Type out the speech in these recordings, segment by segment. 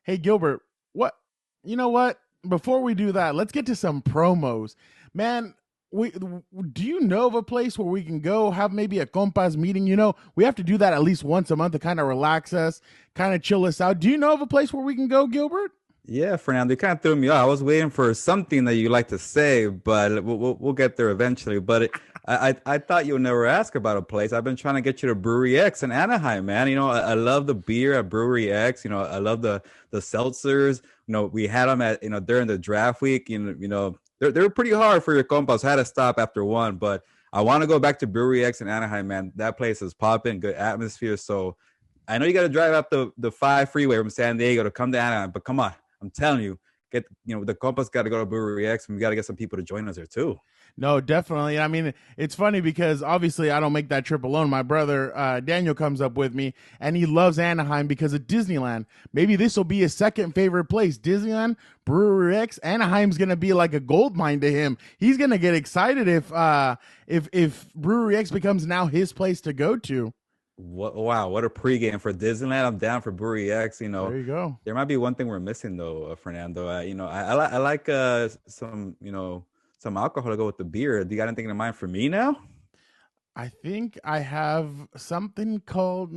Hey Gilbert, what you know what? Before we do that, let's get to some promos. Man, we do you know of a place where we can go have maybe a compas meeting? We have to do that at least once a month to kind of relax us, kind of chill us out. Do you know of a place where we can go, Gilbert? Yeah, Fernando, you kind of threw me off. I was waiting for something that you like to say, but we'll get there eventually. But I thought you would never ask about a place. I've been trying to get you to Brewery X in Anaheim, man. I love the beer at Brewery X. I love the seltzers. We had them at during the draft week. They're pretty hard for your compas. I had to stop after one, but I want to go back to Brewery X in Anaheim, man. That place is popping, good atmosphere. So I know you got to drive up the 5 freeway from San Diego to come to Anaheim, but come on. I'm telling you, the Compas got to go to Brewery X, and we got to get some people to join us there too. No, definitely. I mean, it's funny because obviously I don't make that trip alone. My brother Daniel comes up with me, and he loves Anaheim because of Disneyland. Maybe this will be his second favorite place. Disneyland, Brewery X, Anaheim's gonna be like a gold mine to him. He's gonna get excited if Brewery X becomes now his place to go to. Wow, what a pregame for Disneyland! I'm down for Brewery X. There you go. There might be one thing we're missing though, Fernando. I like some alcohol to go with the beer. Do you got anything in mind for me now? I think I have something called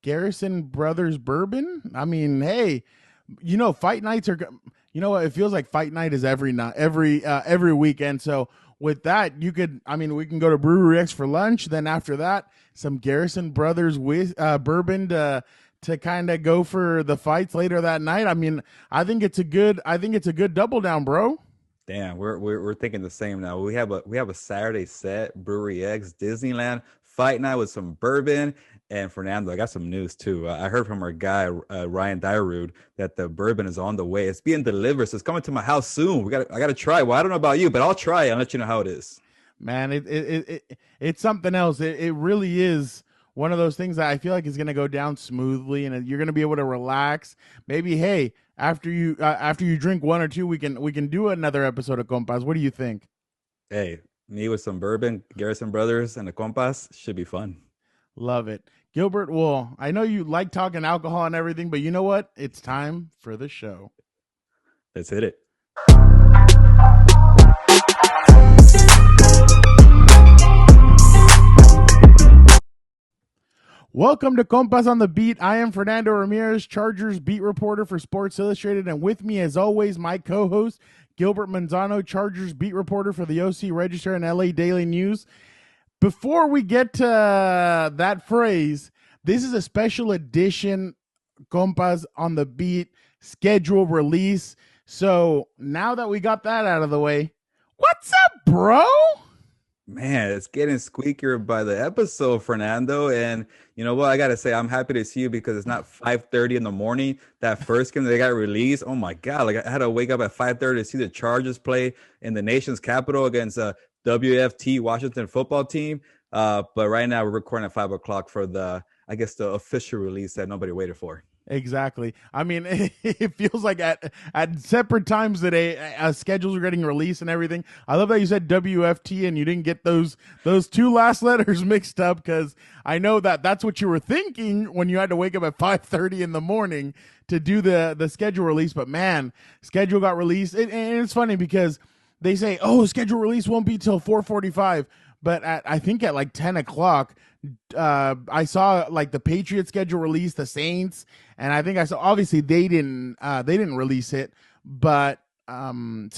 Garrison Brothers Bourbon. I mean, hey, fight nights are. You know what? It feels like fight night is every night, every weekend. So with that, you could. I mean, we can go to Brewery X for lunch. Then after that, some Garrison Brothers bourbon to kind of go for the fights later that night. I mean, I think it's a good. I think it's a good double down, bro. Damn, we're thinking the same now. We have a Saturday set, Brewery X, Disneyland, fight night with some bourbon. And Fernando, I got some news too. I heard from our guy Ryan Dyrud that the bourbon is on the way. It's being delivered, so it's coming to my house soon. I got to try. Well, I don't know about you, but I'll try it and let you know how it is. Man, it's something else. It really is one of those things that I feel like is going to go down smoothly, and you're going to be able to relax. Maybe, hey, after you drink one or two, we can do another episode of Compas. What do you think? Hey, me with some bourbon, Garrison Brothers, and the Compas should be fun. Love it, Gilbert. Well, I know you like talking alcohol and everything, but you know what? It's time for the show. Let's hit it. Welcome to Compas on the Beat. I am Fernando Ramirez, Chargers beat reporter for Sports Illustrated, and with me, as always, my co-host Gilbert Manzano, Chargers beat reporter for the OC Register and LA Daily News. Before we get to that phrase, this is a special edition Compas on the Beat schedule release. So now that we got that out of the way, what's up, bro? Man, it's getting squeakier by the episode, Fernando. And you know what? I gotta say, I'm happy to see you because it's not 5:30 in the morning. That first game they got released. Oh my God! Like I had to wake up at 5:30 to see the Chargers play in the nation's capital against a WFT Washington football team. But right now we're recording at 5 o'clock for I guess, the official release that nobody waited for. Exactly. I mean, it feels like at separate times today, as schedules are getting released and everything. I love that you said WFT and you didn't get those two last letters mixed up, because I know that that's what you were thinking when you had to wake up at 5:30 in the morning to do the schedule release. But man, schedule got released, and it's funny because they say, oh, schedule release won't be till 4:45, but I think at like 10 o'clock, I saw like the Patriots schedule release, the Saints, and I think I saw, obviously they didn't release it, but some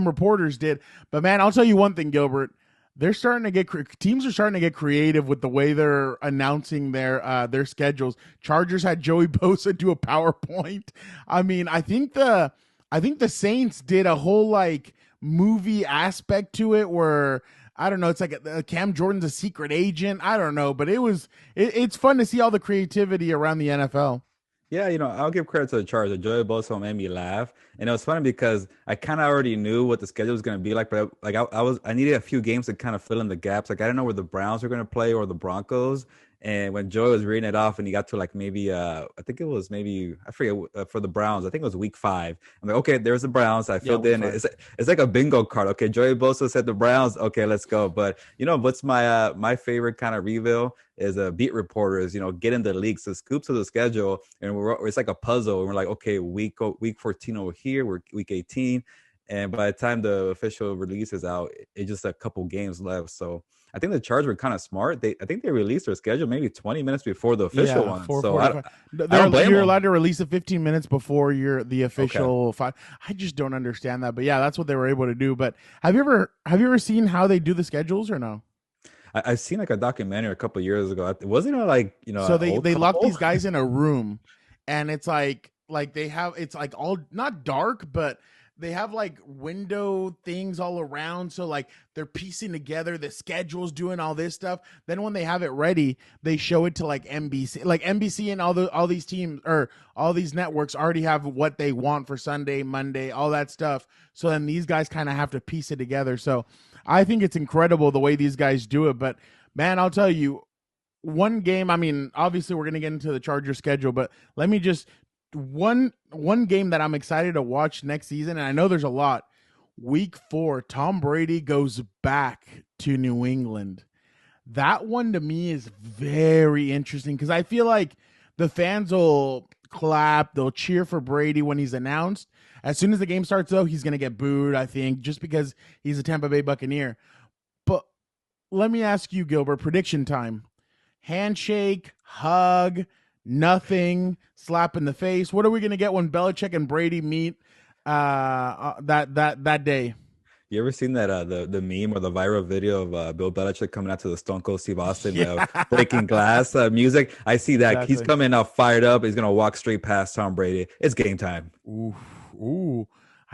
reporters did. But man, I'll tell you one thing, Gilbert. Teams are starting to get creative with the way they're announcing their schedules. Chargers had Joey Bosa do a PowerPoint. I mean, I think the Saints did a whole like movie aspect to it where I don't know. It's like Cam Jordan's a secret agent. I don't know, but it's fun to see all the creativity around the NFL. Yeah, I'll give credit to the Chargers. Joey Bosa made me laugh, and it was funny because I kind of already knew what the schedule was going to be like, but I needed a few games to kind of fill in the gaps. Like I didn't know where the Browns were going to play or the Broncos, And when Joey was reading it off, and he got to like maybe I think it was maybe I forget for the Browns. I think it was week 5. I'm like, okay, there's the Browns. I Yeah, filled week in. five. It's like a bingo card. Okay, Joey Bosa said the Browns. Okay, let's go. But what's my favorite kind of reveal is beat reporters. Get in the leagues, the scoops of the schedule, and it's like a puzzle. And we're like, okay, week 14 over here. We're week 18. And by the time the official release is out, it's just a couple games left. So I think the Chargers were kind of smart. I think they released their schedule maybe 20 minutes before the official Yeah, one. So I 4:45. I don't blame You're allowed them. to release it 15 minutes before the Okay. official 5. I just don't understand that, but yeah, that's what they were able to do. But have you ever seen how they do the schedules or no? I've seen like a documentary a couple years ago. Wasn't it like So an they old they lock couple? these guys in a room, and it's like they have, it's like all not dark, but they have like window things all around, so like they're piecing together the schedules, doing all this stuff. Then when they have it ready, they show it to like NBC, and all these teams or all these networks already have what they want for Sunday, Monday, all that stuff. So then these guys kind of have to piece it together. So I think it's incredible the way these guys do it. But man, I'll tell you, one game, I mean, obviously we're going to get into the Charger schedule, but let me just one game that I'm excited to watch next season, and I know there's a lot. Week 4, Tom Brady goes back to New England. That one to me is very interesting because I feel like the fans will clap, they'll cheer for Brady when he's announced. As soon as the game starts, though, he's going to get booed, I think, just because he's a Tampa Bay Buccaneer. But let me ask you, Gilbert, prediction time: handshake, hug, nothing, slap in the face. What are we gonna get when Belichick and Brady meet that day? You ever seen that the meme or the viral video of Bill Belichick coming out to the Stone Cold Steve Austin Yeah, breaking glass music? I see that he's exactly. coming out fired up. He's gonna walk straight past Tom Brady. It's game time. Ooh, ooh.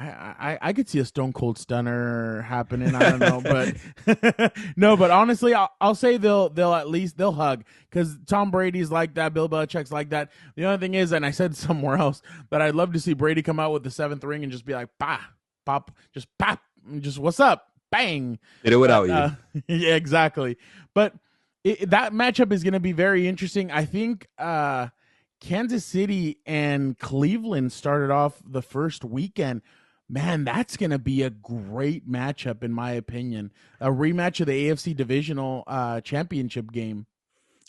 I could see a Stone Cold Stunner happening. I don't know, but no. But honestly, I'll say they'll at least they'll hug because Tom Brady's like that. Bill Belichick's like that. The only thing is, and I said somewhere else that I'd love to see Brady come out with the 7th ring and just be like, "Bah, pop, just pop, just what's up, bang." Did it But without you. yeah, exactly. But that matchup is going to be very interesting. I think Kansas City and Cleveland started off the first weekend. Man, that's going to be a great matchup, in my opinion. A rematch of the AFC Divisional Championship game.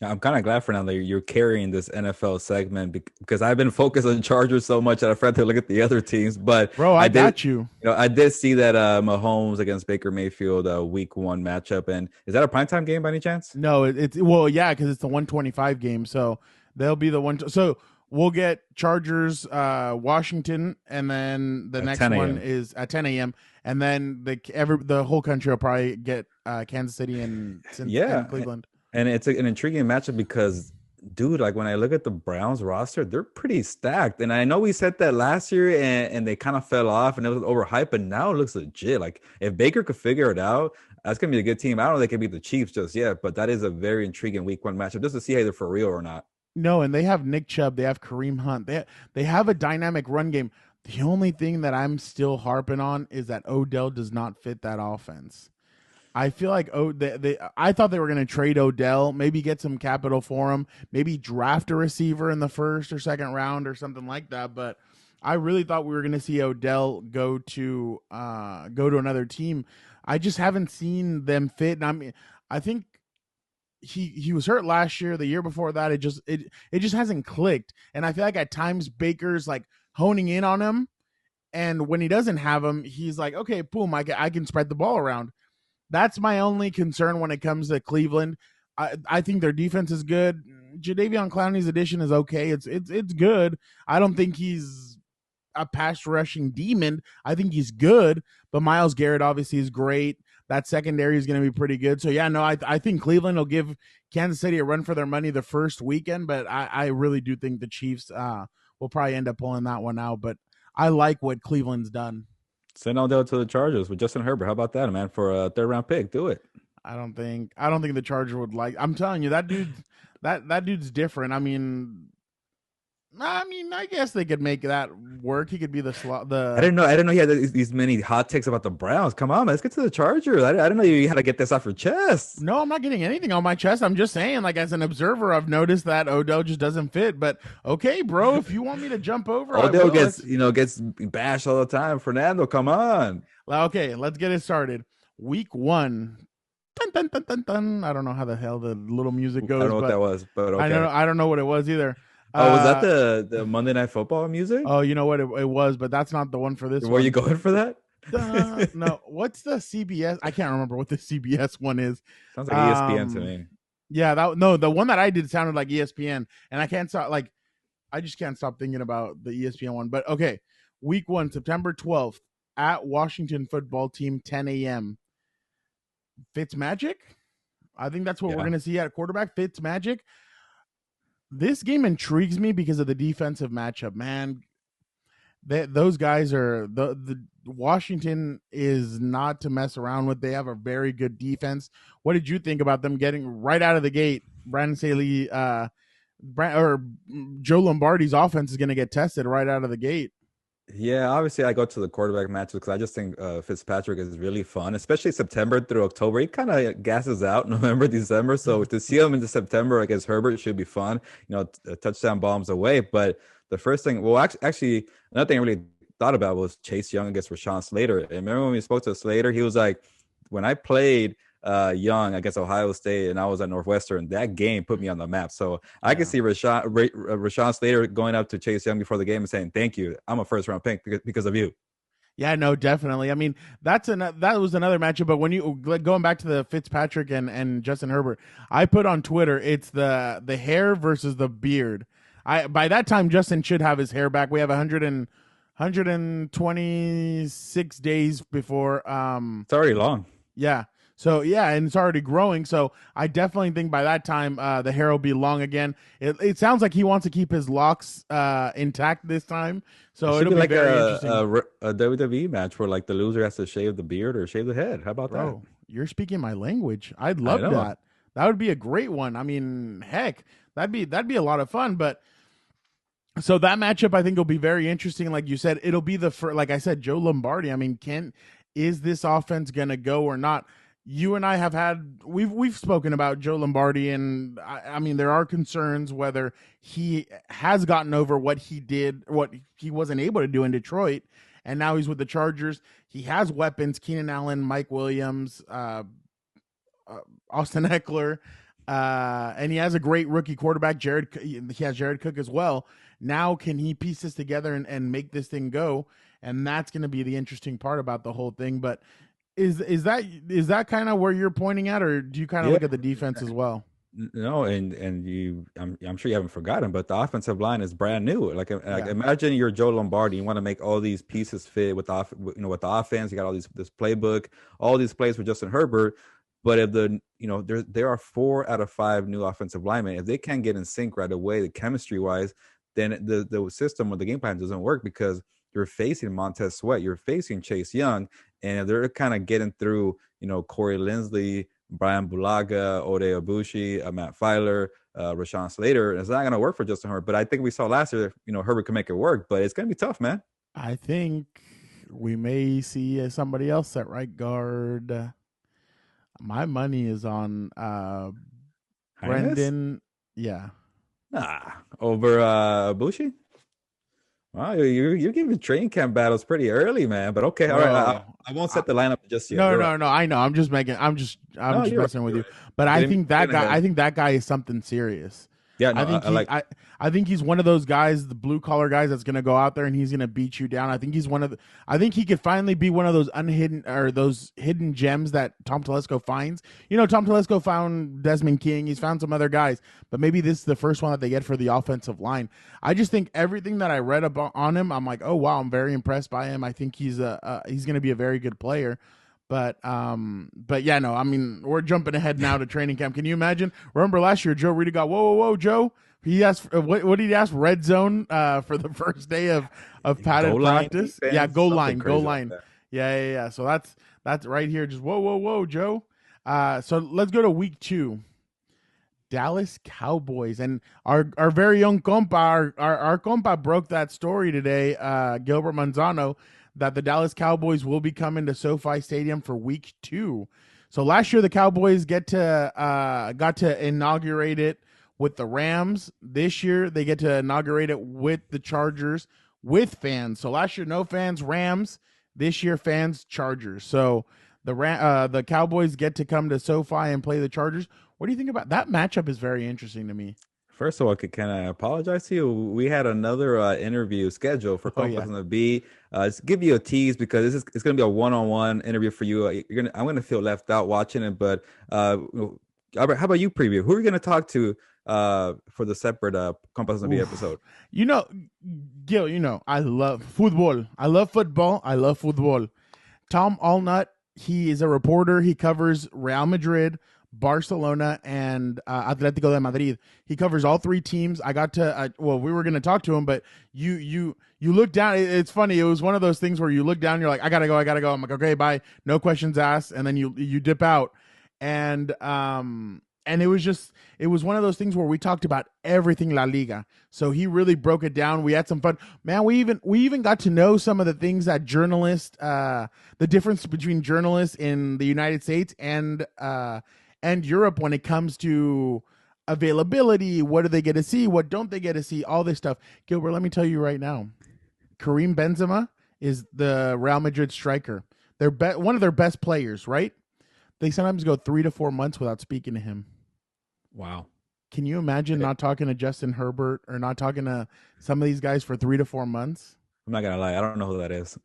I'm kind of glad for now that you're carrying this NFL segment because I've been focused on Chargers so much that I forgot to look at the other teams. But Bro, I I did, got you. I did see that Mahomes against Baker Mayfield week 1 matchup. And is that a primetime game by any chance? No, it's well, yeah, because it's the 125 game. So they'll be the one. So we'll get Chargers, Washington, and then the At next 10 one a.m. is at 10 a.m. And then the whole country will probably get Kansas City and Yeah, Cleveland. and it's an intriguing matchup because, dude, like when I look at the Browns roster, they're pretty stacked. And I know we said that last year, and they kind of fell off, and it was overhyped. But now it looks legit. Like if Baker could figure it out, that's gonna be a good team. I don't know if they can beat the Chiefs just yet, but that is a very intriguing week 1 matchup just to see how they're for real or not. No, and they have Nick Chubb, they have Kareem Hunt, they have a dynamic run game. The only thing that I'm still harping on is that Odell does not fit that offense. I feel like I thought they were going to trade Odell, maybe get some capital for him, maybe draft a receiver in the first or second round or something like that. But I really thought we were going to see Odell go to another team. I just haven't seen them fit, and I think he was hurt last year. The year before that, it just hasn't clicked. And I feel like at times Baker's like honing in on him, and when he doesn't have him, he's like, okay, boom, I can spread the ball around. That's my only concern when it comes to Cleveland. I think their defense is good. Jadeveon Clowney's addition is okay. It's good. I don't think he's a pass rushing demon. I think he's good, but Myles Garrett obviously is great. That secondary is going to be pretty good. So yeah, no, I think Cleveland will give Kansas City a run for their money the first weekend, but I really do think the Chiefs will probably end up pulling that one out. But I like what Cleveland's done. Send Odell to the Chargers with Justin Herbert. How about that, man? For a 3rd round pick, do it. I don't think the Charger would like. I'm telling you, that dude's different. I mean, I mean, I guess they could make that work. He could be the slot. I The didn't know. I didn't know he had these many hot takes about the Browns. Come on, man. Let's get to the Chargers. I didn't know you had to get this off your chest. No, I'm not getting anything on my chest. I'm just saying, like as an observer, I've noticed that Odell just doesn't fit. But okay, bro, if you want me to jump over, I Odell will. gets, gets bashed all the time. Fernando, come on. Okay, let's get it started. Week 1. Dun, dun, dun, dun, dun. I don't know how the hell the little music I don't goes, know what but that was, but okay. I don't know what it was either. Oh, was that Uh the Monday Night Football music? oh, you know what it was, but that's not the one for this Were you one. going for that? No, what's the CBS? I can't remember what the CBS one is. Sounds like ESPN to me. Yeah, that no, the one that I did sounded like ESPN, and I can't stop. Like, I just can't stop thinking about the ESPN one. But okay, week 1, September 12th, at Washington Football Team, 10 a.m. Fitzmagic. I think that's what we're Yeah. gonna see at quarterback. Fitzmagic. This game intrigues me because of the defensive matchup. Man, those guys are the Washington is not to mess around with. They have a very good defense. What did you think about them getting right out of the gate? Brandon Staley, or Joe Lombardi's offense is going to get tested right out of the gate. Yeah, obviously I go to the quarterback matches because I just think Fitzpatrick is really fun, especially September through October. He kind of gasses out November, December. So to see him into September against Herbert should be fun. Touchdown bombs away. But the first thing, well, actually, another thing I really thought about was Chase Young against Rashawn Slater. And remember when we spoke to Slater, he was like, when I played Young against Ohio State and I was at Northwestern, that game put me on the map. So I can see Rashawn Slater going up to Chase Young before the game and saying, "Thank you, I'm a first round pick because of you." Yeah, no, definitely. I mean, that was another matchup. But when you going back to the Fitzpatrick and Justin Herbert, I put on Twitter, it's the hair versus the beard. I by that time Justin should have his hair back. We have 126 days before. It's already long. Yeah. So yeah, and it's already growing. So I definitely think by that time the hair will be long again. It sounds like he wants to keep his locks intact this time. So It it'll should be be like very interesting. a WWE match where like the loser has to shave the beard or shave the head. How about that? Bro, you're speaking my language. I'd I love know. that. That would be a great one. I mean, heck, that'd be a lot of fun. But so that matchup I think will be very interesting. Like you said, it'll be like I said, Joe Lombardi. I mean, is this offense gonna go or not? You and I have we've spoken about Joe Lombardi, and I mean there are concerns whether he has gotten over what he did, what he wasn't able to do in Detroit, and now he's with the Chargers. He has weapons: Keenan Allen, Mike Williams, Austin Eckler, and he has a great rookie quarterback, Jared. He has Jared Cook as well. Now, can he piece this together and make this thing go? And that's going to be the interesting part about the whole thing. But is that kind of where you're pointing at, or do you kind of Yeah. look at the defense as well? No, and I'm sure you haven't forgotten, but the offensive line is brand new. Like Yeah, imagine you're Joe Lombardi, you want to make all these pieces fit with with the offense. You got all this playbook, all these plays for Justin Herbert. But if there are 4 out of 5 new offensive linemen, if they can't get in sync right away, the chemistry wise, then the system or the game plan doesn't work because you're facing Montez Sweat, you're facing Chase Young, and they're kind of getting through, Corey Linsley, Brian Bulaga, Ode Abushi, Matt Filer, Rashawn Slater. It's not going to work for Justin Herbert, but I think we saw last year, Herbert can make it work, but it's going to be tough, man. I think we may see somebody else at right guard. My money is on Highness? Brendan. Yeah. Nah, over Abushi? Wow, you're giving training camp battles pretty early, man. But okay, all right. Bro, I won't set the lineup just yet. no, You're no, right. no. I know. I'm just You're right. messing with You're you. right. But I Getting, think that getting guy. I ahead. think that guy is something serious. Yeah, I no, think I like. I think he's one of those guys, the blue collar guys, that's going to go out there and he's going to beat you down. I think he's one of. I think he could finally be one of those unhidden or those hidden gems that Tom Telesco finds. Tom Telesco found Desmond King. He's found some other guys, but maybe this is the first one that they get for the offensive line. I just think everything that I read about on him, I'm like, oh wow, I'm very impressed by him. I think he's going to be a very good player. But yeah, no, I mean, we're jumping ahead now to training camp. Can you imagine? Remember last year, Joe Rita got, whoa, Joe. He asked, what did he ask? Red zone for the first day of padded Goal line practice. defense, Yeah, goal something line, goal crazy like line. that. Yeah. So that's right here. Just whoa, Joe. So let's go to week 2. Dallas Cowboys, and our very own compa, our compa broke that story today, Gilbert Manzano, that the Dallas Cowboys will be coming to SoFi Stadium for Week 2. So last year the Cowboys got to inaugurate it with the Rams. This year they get to inaugurate it with the Chargers with fans. So last year no fans, Rams. This year fans, Chargers. So the Cowboys get to come to SoFi and play the Chargers. What do you think about that matchup? Is very interesting to me. First of all, can I apologize to you? We had another interview scheduled for Oh Compas yeah. on the B. Just give you a tease because it's going to be a one-on-one interview for you. I'm going to feel left out watching it. But Albert, how about you preview? Who are you going to talk to for the separate Compas on the B Oof. episode? You know, Gil, I love football. I love football. I love football. Tom Allnut, he is a reporter. He covers Real Madrid, Barcelona, and Atletico de Madrid. He covers all three teams. I got to we were going to talk to him, but you look down. It's funny. It was one of those things where you look down. You're like, I gotta go. I'm like, okay, bye. No questions asked, and then you dip out, and it was one of those things where we talked about everything La Liga. So he really broke it down. We had some fun, man. We even got to know some of the things that journalists, the difference between journalists in the United States and Europe when it comes to availability. What do they get to see? What don't they get to see? All this stuff. Gilbert, let me tell you right now, Karim Benzema is the Real Madrid striker. They're one of their best players, right? They sometimes go 3 to 4 months without speaking to him. Wow. Can you imagine not talking to Justin Herbert or not talking to some of these guys for 3 to 4 months? I'm not gonna lie, I don't know who that is.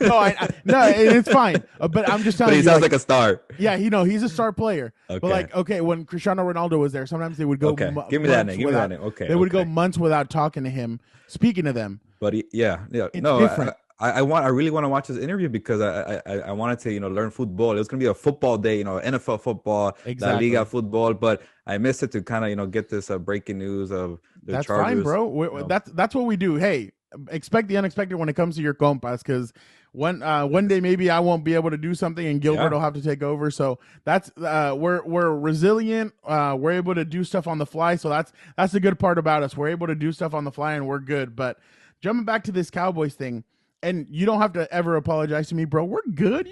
No, it's fine. But I'm just telling But you. he sounds like a star. Yeah, he's a star player. Okay. But okay, when Cristiano Ronaldo was there, sometimes they would go. Okay. Give me that name. Give me that name. Okay. They would go months without talking to him, speaking to them. But yeah. It's No, different. I really want to watch this interview because I wanted to learn football. It was gonna be a football day, NFL football, Exactly. La Liga football, but I missed it to kind of get this breaking news of the That's Chargers. fine, bro. That's what we do. Hey, expect the unexpected when it comes to your compas, because one day maybe I won't be able to do something and Gilbert will have to take over. So that's we're resilient. We're able to do stuff on the fly. So that's the good part about us. We're able to do stuff on the fly and we're good. But jumping back to this Cowboys thing, and you don't have to ever apologize to me, bro. We're good,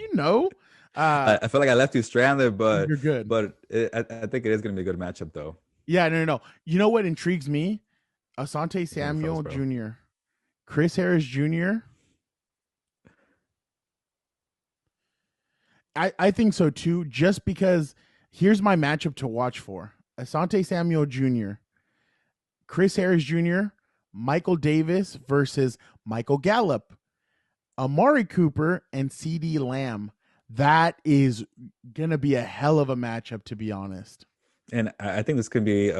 I feel like I left you stranded, but You're good. But I think it is going to be a good matchup, though. Yeah, no. You know what intrigues me? Asante Samuel Bro. Jr., Chris Harris Jr. I think so too, just because here's my matchup to watch for. Asante Samuel Jr., Chris Harris Jr., Michael Davis versus Michael Gallup, Amari Cooper, and CD Lamb. That is going to be a hell of a matchup, to be honest. And I think this could be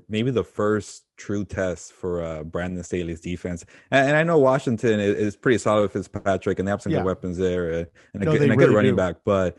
maybe the first true test for Brandon Staley's defense. And I know Washington is pretty solid with Fitzpatrick, and they have some good weapons there, and a good running back. But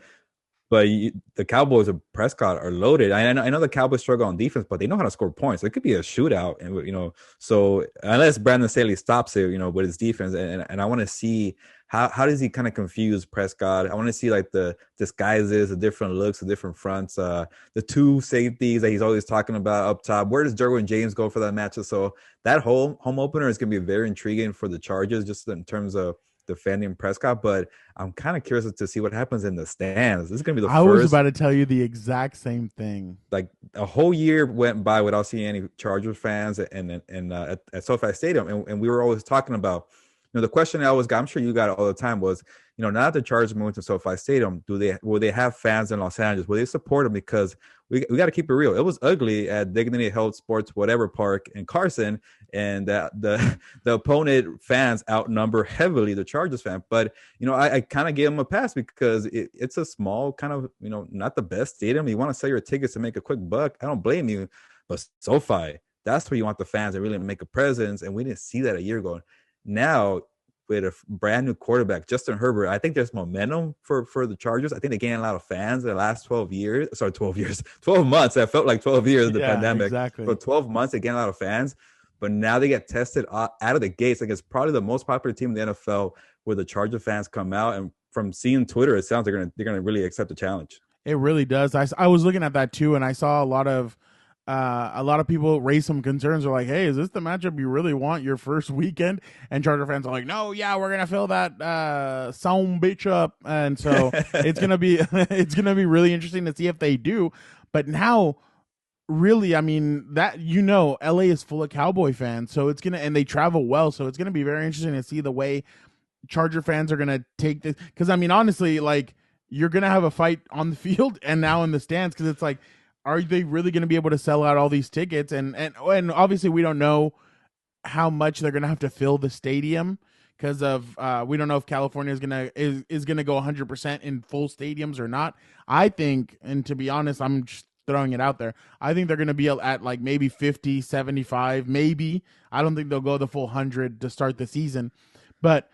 the Cowboys of Prescott are loaded. I know the Cowboys struggle on defense, but they know how to score points. It could be a shootout, and so unless Brandon Staley stops it, with his defense, and I want to see how does he kind of confuse Prescott. I want to see like the disguises, the different looks, the different fronts, the two safeties that he's always talking about up top. Where does Derwin James go for that matchup? So that home opener is going to be very intriguing for the Chargers, just in terms of defending Prescott, but I'm kind of curious to see what happens in the stands. This is going to be the first. I was about to tell you the exact same thing. Like a whole year went by without seeing any Chargers fans at SoFi Stadium, and we were always talking about, the question I always got, I'm sure you got it all the time, was, now that the Chargers moved to SoFi Stadium, will they have fans in Los Angeles? Will they support them? Because we got to keep it real. It was ugly at Dignity Health Sports whatever park in Carson, and the opponent fans outnumber heavily the Chargers fan. But I kind of gave them a pass because it's a small kind of not the best stadium. You want to sell your tickets to make a quick buck. I don't blame you, but SoFi, that's where you want the fans to really make a presence, and we didn't see that a year ago. Now, with a brand new quarterback, Justin Herbert, I think there's momentum for the Chargers. I think they gained a lot of fans in the last 12 months. That felt like 12 years of the pandemic. Exactly. For 12 months, they gained a lot of fans. But now they get tested out of the gates. Like, it's probably the most popular team in the NFL where the Charger fans come out. And from seeing Twitter, it sounds like they're gonna really accept the challenge. It really does. I was looking at that too, and I saw a lot of a lot of people raise some concerns. They're like, "Hey, is this the matchup you really want your first weekend?" And Charger fans are like, "No, yeah, we're gonna fill that sound bitch up." And so it's gonna be it's gonna be really interesting to see if they do. But now, really, I mean, that LA is full of Cowboy fans, so it's gonna and they travel well, so it's gonna be very interesting to see the way Charger fans are gonna take this. Because I mean, honestly, like you're gonna have a fight on the field and now in the stands because it's like, are they really gonna be able to sell out all these tickets? And obviously, we don't know how much they're gonna have to fill the stadium because of we don't know if California is gonna go 100% in full stadiums or not. I think, and to be honest, I'm just throwing it out there. I think they're gonna be at like maybe 50, 75, maybe. I don't think they'll go the full 100 to start the season, but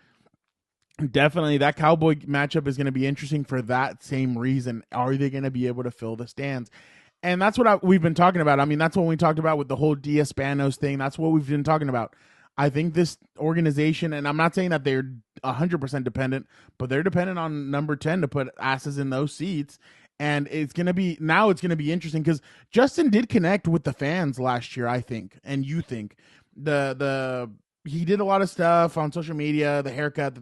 definitely that Cowboy matchup is going to be interesting for that same reason. Are they going to be able to fill the stands? And that's what we've been talking about. I mean, that's what we talked about with the whole Diaz-Spanos thing. That's what we've been talking about. I think this organization, and I'm not saying that they're 100% dependent, but they're dependent on number 10 to put asses in those seats. And it's going to be interesting because Justin did connect with the fans last year, I think, and you think. He did a lot of stuff on social media, the haircut,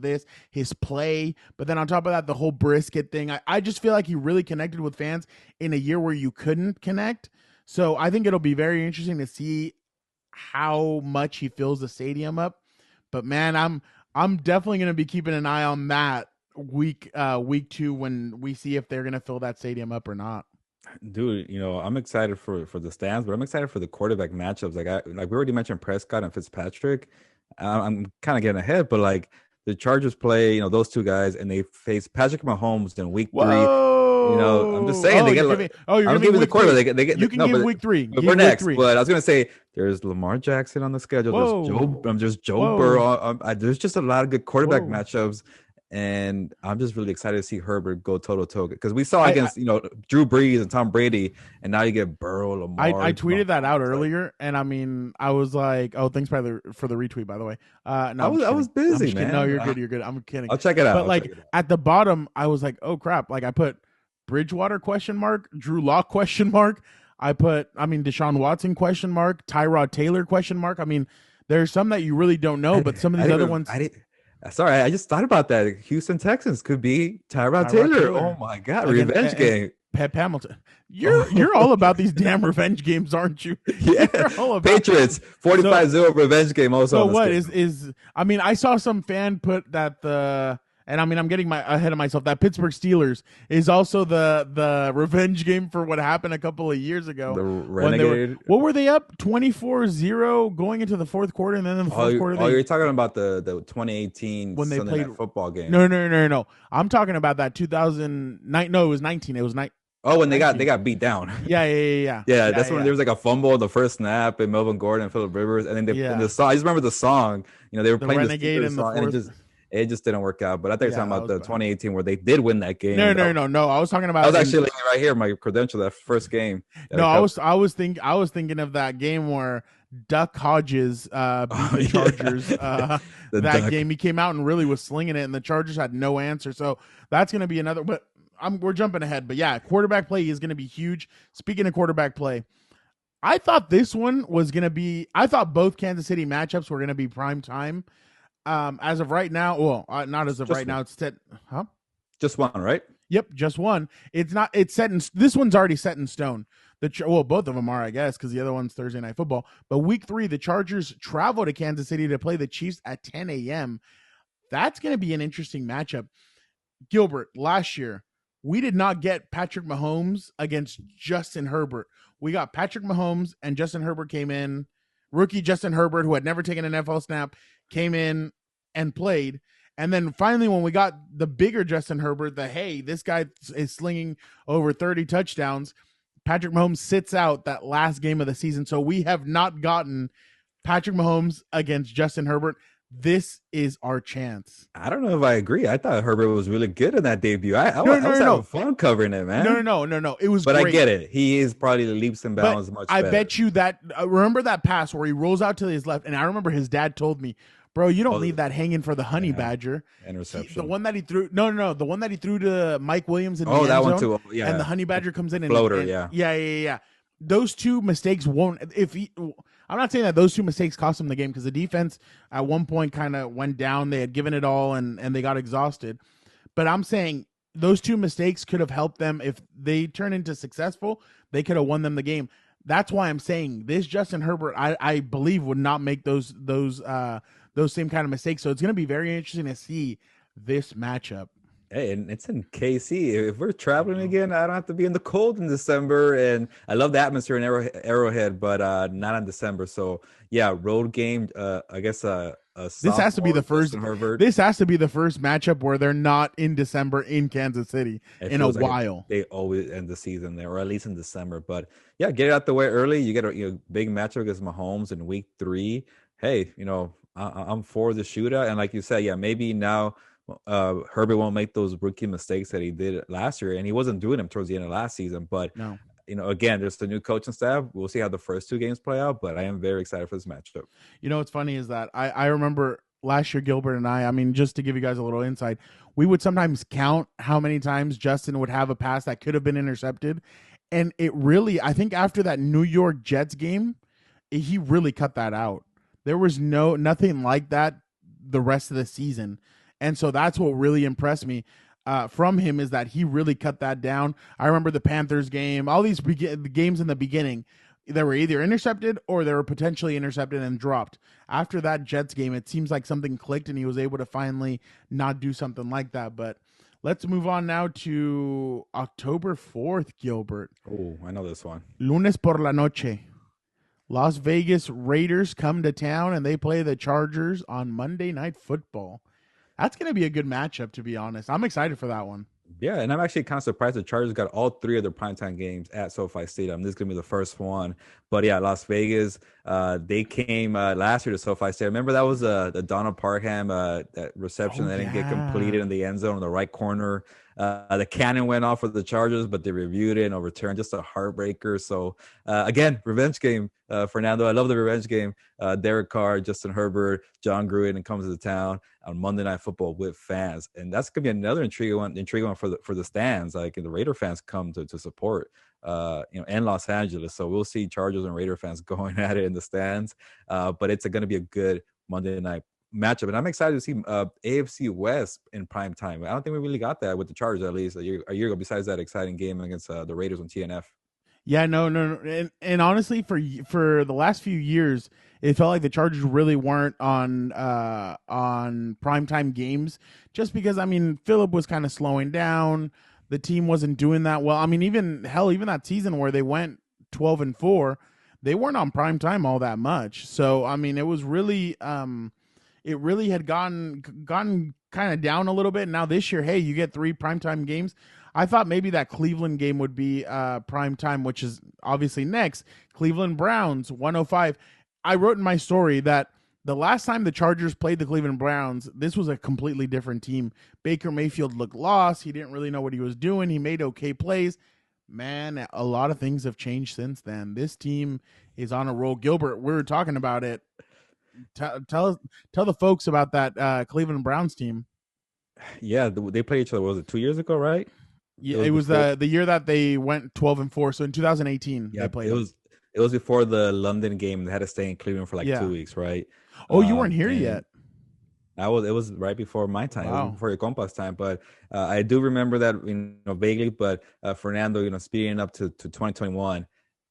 his play. But then on top of that, the whole brisket thing. I just feel like he really connected with fans in a year where you couldn't connect. So I think it'll be very interesting to see how much he fills the stadium up. But man, I'm definitely going to be keeping an eye on that week 2 when we see if they're going to fill that stadium up or not. Dude, I'm excited for the stands, but I'm excited for the quarterback matchups. Like we already mentioned Prescott and Fitzpatrick. I'm kind of getting ahead, but like the Chargers play, those two guys, and they face Patrick Mahomes in week 3. I'm just saying they get. You're giving the quarterback. They get. You can give week 3. But we're next. But I was gonna say there's Lamar Jackson on the schedule. There's Joe Burrow. There's just a lot of good quarterback matchups. And I'm just really excited to see Herbert go toe-to-toe because we saw against Drew Brees and Tom Brady, and now you get Burrow, Lamar. I tweeted that out earlier, and I mean, I was like, "Oh, thanks for the retweet, by the way." No, I was busy, man. No, you're good. You're good. I'm kidding. I'll check it out. But like at the bottom, I was like, "Oh crap!" Like I put Bridgewater ? Drew Lock ? I put, Deshaun Watson ? Tyrod Taylor ? I mean, there's some that you really don't know, but some of these other ones. Sorry, I just thought about that. Houston Texans could be Tyrod Taylor. Oh my God, revenge game. Pep Hamilton. You're all about these damn revenge games, aren't you? Yeah. Patriots 45-0 revenge game also. So what is I saw some fan put that and I'm getting ahead of myself. That Pittsburgh Steelers is also the revenge game for what happened a couple of years ago. The Renegade. What were they up 24-0 going into the fourth quarter, and then in the fourth quarter? You're talking about the 2018 when they Sunday played Night Football game. No. I'm talking about that 2009. No, it was 19. It was 9. Oh, when they got beat down. Yeah. That's when there was like a fumble in the first snap, and Melvin Gordon and Phillip Rivers, and then the song. I just remember the song. They were playing Renegade the song, and it just didn't work out. But I thought you were talking about the 2018 where they did win that game. No. I was talking about. I was actually right here, my credential, that first game. I was thinking of that game where Duck Hodges beat the Chargers. That game, he came out and really was slinging it, and the Chargers had no answer. So that's going to be another. But we're jumping ahead. But yeah, quarterback play is going to be huge. Speaking of quarterback play, I thought this one was going to be. I thought both Kansas City matchups were going to be prime time. As of right now, not as of right now. It's set, huh? Just one, right? Yep, just one. It's not. It's set in. This one's already set in stone. Both of them are, I guess, because the other one's Thursday Night Football. But week 3, the Chargers travel to Kansas City to play the Chiefs at 10 a.m. That's going to be an interesting matchup. Gilbert, last year, we did not get Patrick Mahomes against Justin Herbert. We got Patrick Mahomes, and Justin Herbert came in. Rookie Justin Herbert, who had never taken an NFL snap, came in and played. And then finally, when we got the bigger Justin Herbert, this guy is slinging over 30 touchdowns, Patrick Mahomes sits out that last game of the season. So we have not gotten Patrick Mahomes against Justin Herbert. This is our chance. I don't know if I agree. I thought Herbert was really good in that debut. I was having fun covering it, man. No. It was But great. I get it. He is probably the leaps and bounds much better. I bet you that remember that pass where he rolls out to his left, and I remember his dad told me, bro, you don't need that hanging for the honey badger. Interception. The one that he threw. No. The one that he threw to Mike Williams in the end that zone, one too. Yeah. And the honey badger comes in and floater. Yeah. those two mistakes won't. I'm not saying that those two mistakes cost them the game because the defense at one point kind of went down. They had given it all and they got exhausted. But I'm saying those two mistakes could have helped them if they turn into successful. They could have won them the game. That's why I'm saying this Justin Herbert, I believe, would not make those same kind of mistakes. So it's going to be very interesting to see this matchup. Hey, and it's in KC. If we're traveling again, I don't have to be in the cold in December. And I love the atmosphere in Arrowhead, but not in December. So yeah, road game. I guess a This has to be sophomore the first. Justin Herbert. This has to be the first matchup where they're not in December in Kansas City It in a feels like while. they always end the season there, or at least in December. But yeah, get it out the way early. You get a big matchup against Mahomes in week 3. Hey, I'm for the shootout. And like you said, yeah, maybe now Herbert won't make those rookie mistakes that he did last year. And he wasn't doing them towards the end of last season. But, No. Again, there's the new coaching staff. We'll see how the first 2 games play out. But I am very excited for this matchup. What's funny is that I remember last year Gilbert and I mean, just to give you guys a little insight, we would sometimes count how many times Justin would have a pass that could have been intercepted. And it really, I think after that New York Jets game, he really cut that out. There was nothing like that the rest of the season. And so that's what really impressed me from him is that he really cut that down. I remember the Panthers game, all these games in the beginning, they were either intercepted or they were potentially intercepted and dropped. After that Jets game, it seems like something clicked and he was able to finally not do something like that. But let's move on now to October 4th, Gilbert. Oh, I know this one. Lunes por la noche. Las Vegas Raiders come to town and they play the Chargers on Monday Night Football. That's going to be a good matchup, to be honest. I'm excited for that one. Yeah, and I'm actually kind of surprised the Chargers got all 3 of their primetime games at SoFi Stadium. This is going to be the first one. But yeah, Las Vegas, they came last year to SoFi Stadium. Remember that was the Donald Parham that reception that didn't get completed in the end zone in the right corner. The cannon went off for the Chargers, but they reviewed it and overturned. Just a heartbreaker. So again, revenge game, Fernando. I love the revenge game. Derek Carr, Justin Herbert, John Gruden comes to town on Monday Night Football with fans, and that's gonna be another intriguing one for the stands. Like the Raider fans come to support. In Los Angeles, so we'll see Chargers and Raider fans going at it in the stands. But it's going to be a good Monday night matchup, and I'm excited to see AFC West in prime time. I don't think we really got that with the Chargers at least a year ago. Besides that exciting game against the Raiders on TNF. Yeah, no. And honestly, for the last few years, it felt like the Chargers really weren't on primetime games, just because I mean Phillip was kind of slowing down. The team wasn't doing that well. I mean, even that season where they went 12-4, they weren't on prime time all that much. So I mean, it was really it really had gotten kind of down a little bit. Now this year, hey, you get 3 primetime games. I thought maybe that Cleveland game would be prime time, which is obviously next. Cleveland Browns 105. I wrote in my story that the last time the Chargers played the Cleveland Browns, this was a completely different team. Baker Mayfield looked lost. He didn't really know what he was doing. He made okay plays. Man, a lot of things have changed since then. This team is on a roll. Gilbert, we were talking about it. Tell the folks about that Cleveland Browns team. Yeah, they played each other. Was it 2 years ago, right? Yeah, it was the year that they went 12-4. So in 2018, yeah, they played. It was before the London game. They had to stay in Cleveland for 2 weeks, right? Oh, you weren't here yet. It was right before my time. Wow. It was before your Compas time. But I do remember that, vaguely. But Fernando, speeding up to 2021,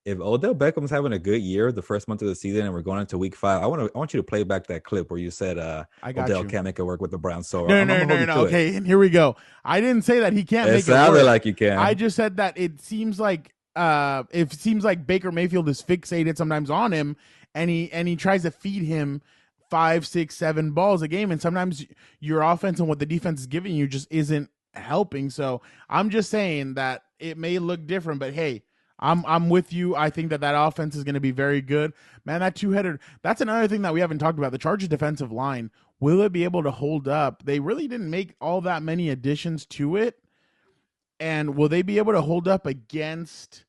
if Odell Beckham's having a good year the first month of the season and we're going into week 5, I want you to play back that clip where you said Odell can't make it work with the Browns. So no. Okay, and here we go. I didn't say that he can't make it work. It sounded like you can. I just said that it seems like Baker Mayfield is fixated sometimes on him, and he tries to feed him 5, 6, 7 balls a game, and sometimes your offense and what the defense is giving you just isn't helping. So I'm just saying that it may look different, but hey, I'm with you. I think that offense is going to be very good. Man, that two-headed, that's another thing that we haven't talked about. The Chargers defensive line, will it be able to hold up? They really didn't make all that many additions to it. And will they be able to hold up against,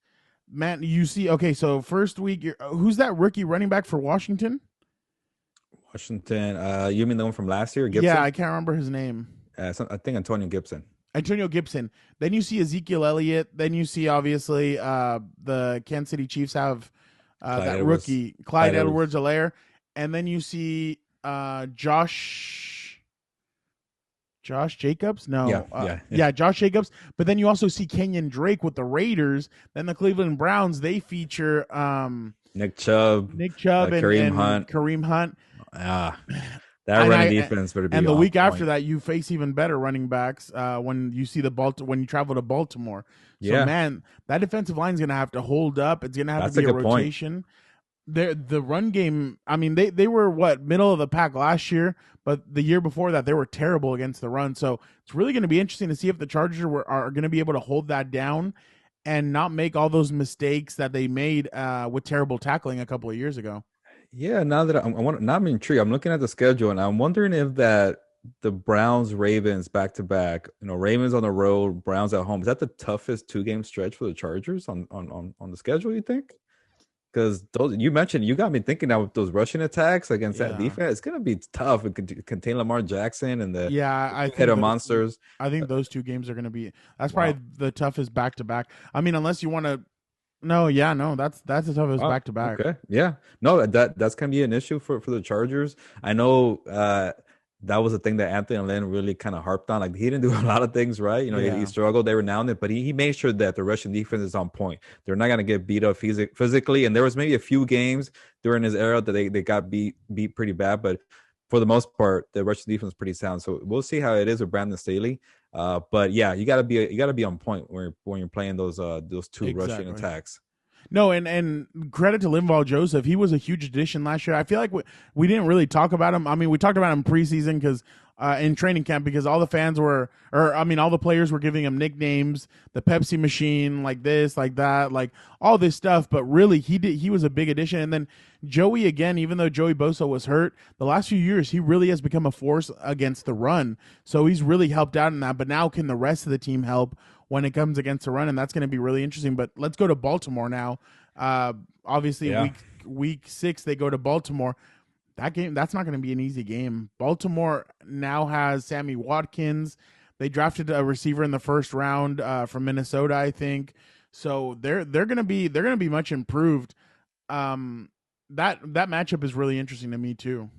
man, you see, okay, so first week, who's that rookie running back for Washington? Washington, you mean the one from last year, Gibson? Yeah, I can't remember his name. I think Antonio Gibson. Antonio Gibson. Then you see Ezekiel Elliott. Then you see obviously the Kansas City Chiefs have Clyde that Edwards. rookie Clyde Clyde Edwards. Edwards-Helaire, and then you see Josh Jacobs? Yeah, No. yeah, yeah. Yeah, Josh Jacobs. But then you also see Kenyon Drake with the Raiders. Then the Cleveland Browns, they feature Nick Chubb, Nick Chubb Kareem and Hunt. Kareem Hunt. Ah, that And running I defense better be and the on week after point. that, you face even better running backs when you see when you travel to Baltimore. So Yeah, man, that defensive line is going to have to hold up. It's going to have to that's a be a good point. rotation. The run game. I mean, they were what, middle of the pack last year, but the year before that they were terrible against the run. So it's really going to be interesting to see if the Chargers are going to be able to hold that down and not make all those mistakes that they made with terrible tackling a couple of years ago. Yeah, now that now I'm intrigued. I'm looking at the schedule and I'm wondering if that the Browns Ravens back to back, Ravens on the road, Browns at home. Is that the toughest 2 game stretch for the Chargers on the schedule, you think? Because those you mentioned, you got me thinking now with those rushing attacks against that Yeah. defense, it's gonna be tough. It could contain Lamar Jackson and the Yeah, I think two-headed the monsters. I think those two games are going to be that's Wow. probably the toughest back to back. I mean, unless you want to no, yeah, no, that's the toughest Wow. back to back. Okay. Yeah. No, that's gonna be an issue for the Chargers. I know that was a thing that Anthony Lynn really kind of harped on. Like he didn't do a lot of things right. He Yeah. struggled every now and then, but he made sure that the Russian defense is on point. They're not gonna get beat up physically. And there was maybe a few games during his era that they got beat pretty bad, but for the most part, the Russian defense is pretty sound. So we'll see how it is with Brandon Staley. But yeah, you gotta be on point when you're playing those two rushing Exactly. attacks. No, and credit to Linval Joseph. He was a huge addition last year. I feel like we didn't really talk about him. I mean, we talked about him preseason because in training camp because all the fans were, or I mean, all the players were giving him nicknames, the Pepsi machine, like this, like that, like all this stuff. But really, he was a big addition. And then Joey again, even though Joey Bosa was hurt, the last few years he really has become a force against the run. So he's really helped out in that. But now, can the rest of the team help when it comes against the run? And that's going to be really interesting. But let's go to Baltimore now. Uh, Obviously, Yeah. week 6 they go to Baltimore. That's not going to be an easy game. Baltimore now has Sammy Watkins. They drafted a receiver in the first round from Minnesota, I think. So they're gonna be much improved. That matchup is really interesting to me too.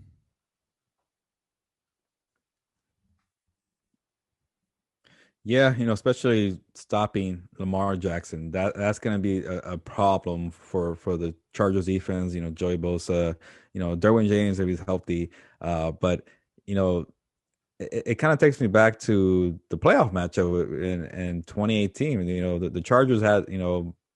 Yeah, especially stopping Lamar Jackson. That's going to be a problem for the Chargers defense. Joey Bosa, Derwin James if he's healthy. But you know, it kind of takes me back to the playoff matchup in 2018. The Chargers had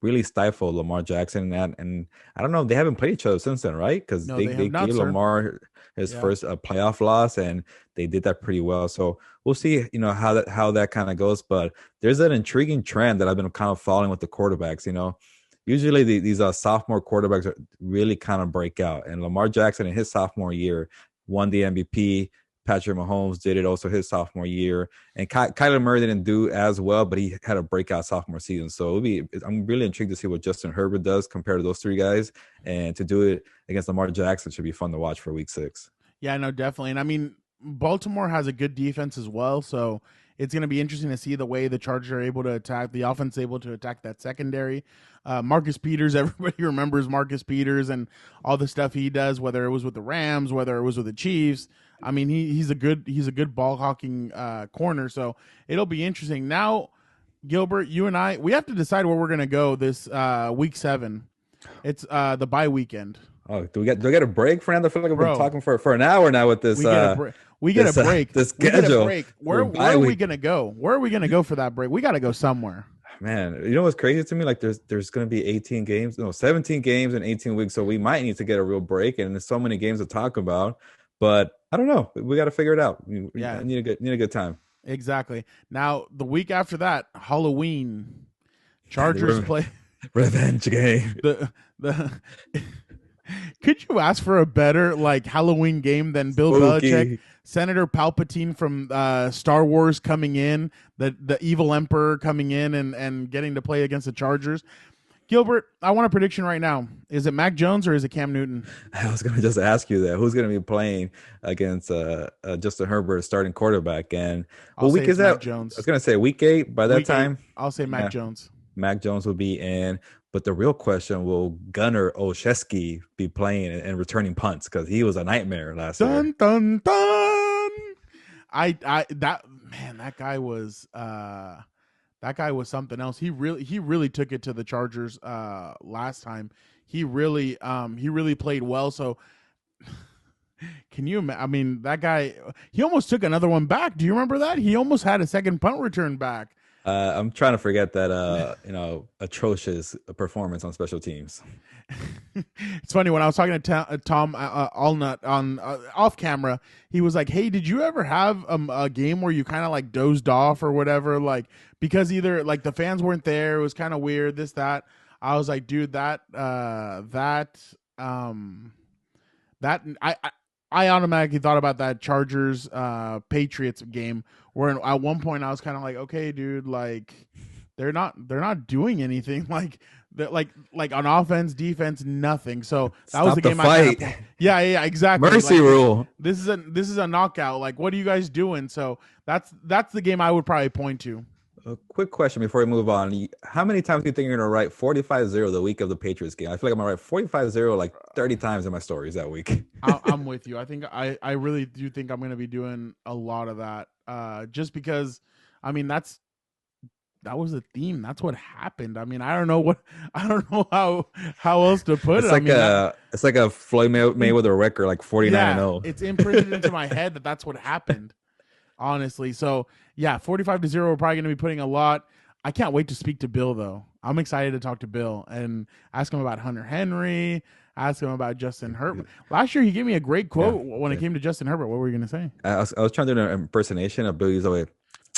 really stifled Lamar Jackson, and I don't know, they haven't played each other since then, right? Because No, they they have they not, gave sir. Lamar his Yeah. first playoff loss, and they did that pretty well. So we'll see, how that kind of goes. But there's an intriguing trend that I've been kind of following with the quarterbacks. Usually these sophomore quarterbacks really kind of break out, and Lamar Jackson in his sophomore year won the MVP. Patrick Mahomes did it also his sophomore year, and Kyler Murray didn't do as well, but he had a breakout sophomore season. So I'm really intrigued to see what Justin Herbert does compared to those three guys, and to do it against Lamar Jackson should be fun to watch for Week 6. Yeah, no, definitely. And I mean, Baltimore has a good defense as well, so it's going to be interesting to see the way the Chargers are able to attack the offense, able to attack that secondary. Marcus Peters, everybody remembers Marcus Peters and all the stuff he does, whether it was with the Rams, whether it was with the Chiefs. I mean, he's a good ball hawking corner, so it'll be interesting. Now, Gilbert, you and I, we have to decide where we're going to go this week 7. It's the bye weekend. Oh, do we get a break, Fernando? I feel like I've been Bro, talking for an hour now with this we get a break. We get a break. this We get a schedule break. for Where bye are we week. gonna go? Where are we gonna go for that break? We got to go somewhere. Man, you know what's crazy to me? Like there's going to be 18 games, no, 17 games in 18 weeks, so we might need to get a real break, and there's so many games to talk about. But I don't know. We got to figure it out. I Yeah, need a good time. exactly. Now the week after that, Halloween, Chargers The play revenge game. the. Could you ask for a better like Halloween game than Bill Belichick, Spooky. Senator Palpatine from Star Wars coming in, the evil Emperor coming in and getting to play against the Chargers? Gilbert, I want a prediction right now. Is it Mac Jones or is it Cam Newton? I was gonna just ask you that. Who's gonna be playing against Justin Herbert, starting quarterback? And I'll what say week is it's that? Mac I was Jones. gonna say week 8. By that Week 8. time, I'll say Mac yeah, Jones. Mac Jones will be in. But the real question, will Gunnar Olszewski be playing and returning punts? Because he was a nightmare last year. Dun dun dun. I that man, that guy was something else. He really took it to the Chargers last time. He really played well. So can you I mean, that guy, he almost took another one back. Do you remember that? He almost had a second punt return back. I'm trying to forget that atrocious performance on special teams. It's funny when I was talking to Tom Allnut on off camera. He was like, "Hey, did you ever have a game where you kind of like dozed off or whatever? Like because either like the fans weren't there, it was kind of weird. This that." I was like, "Dude, that I automatically thought about that Chargers Patriots game where at one point I was kind of like, okay, dude, like they're not doing anything like on offense, defense, nothing. So that was Stop the the game I kind of fight. yeah, exactly. Mercy Like rule. this is a knockout. Like what are you guys doing? So that's the game I would probably point to. A quick question before we move on. How many times do you think you're going to write 45-0 the week of the Patriots game? I feel like I'm going to write 45-0 like 30 times in my stories that week. I'm with you. I think I really do think I'm going to be doing a lot of that. Just because, I mean, that was the theme. That's what happened. I mean, I don't know how else to put It's it. I like mean, it's like a Floyd Mayweather record, like 49 and yeah, 0. it's imprinted into my head that that's what happened. Honestly, so yeah, 45-0. We're probably going to be putting a lot. I can't wait to speak to Bill though. I'm excited to talk to Bill and ask him about Hunter Henry. Ask him about Justin Herbert. Last year, he gave me a great Yeah, quote when it yeah. came to Justin Herbert. What were you going to say? I was trying to do an impersonation of Billy's always,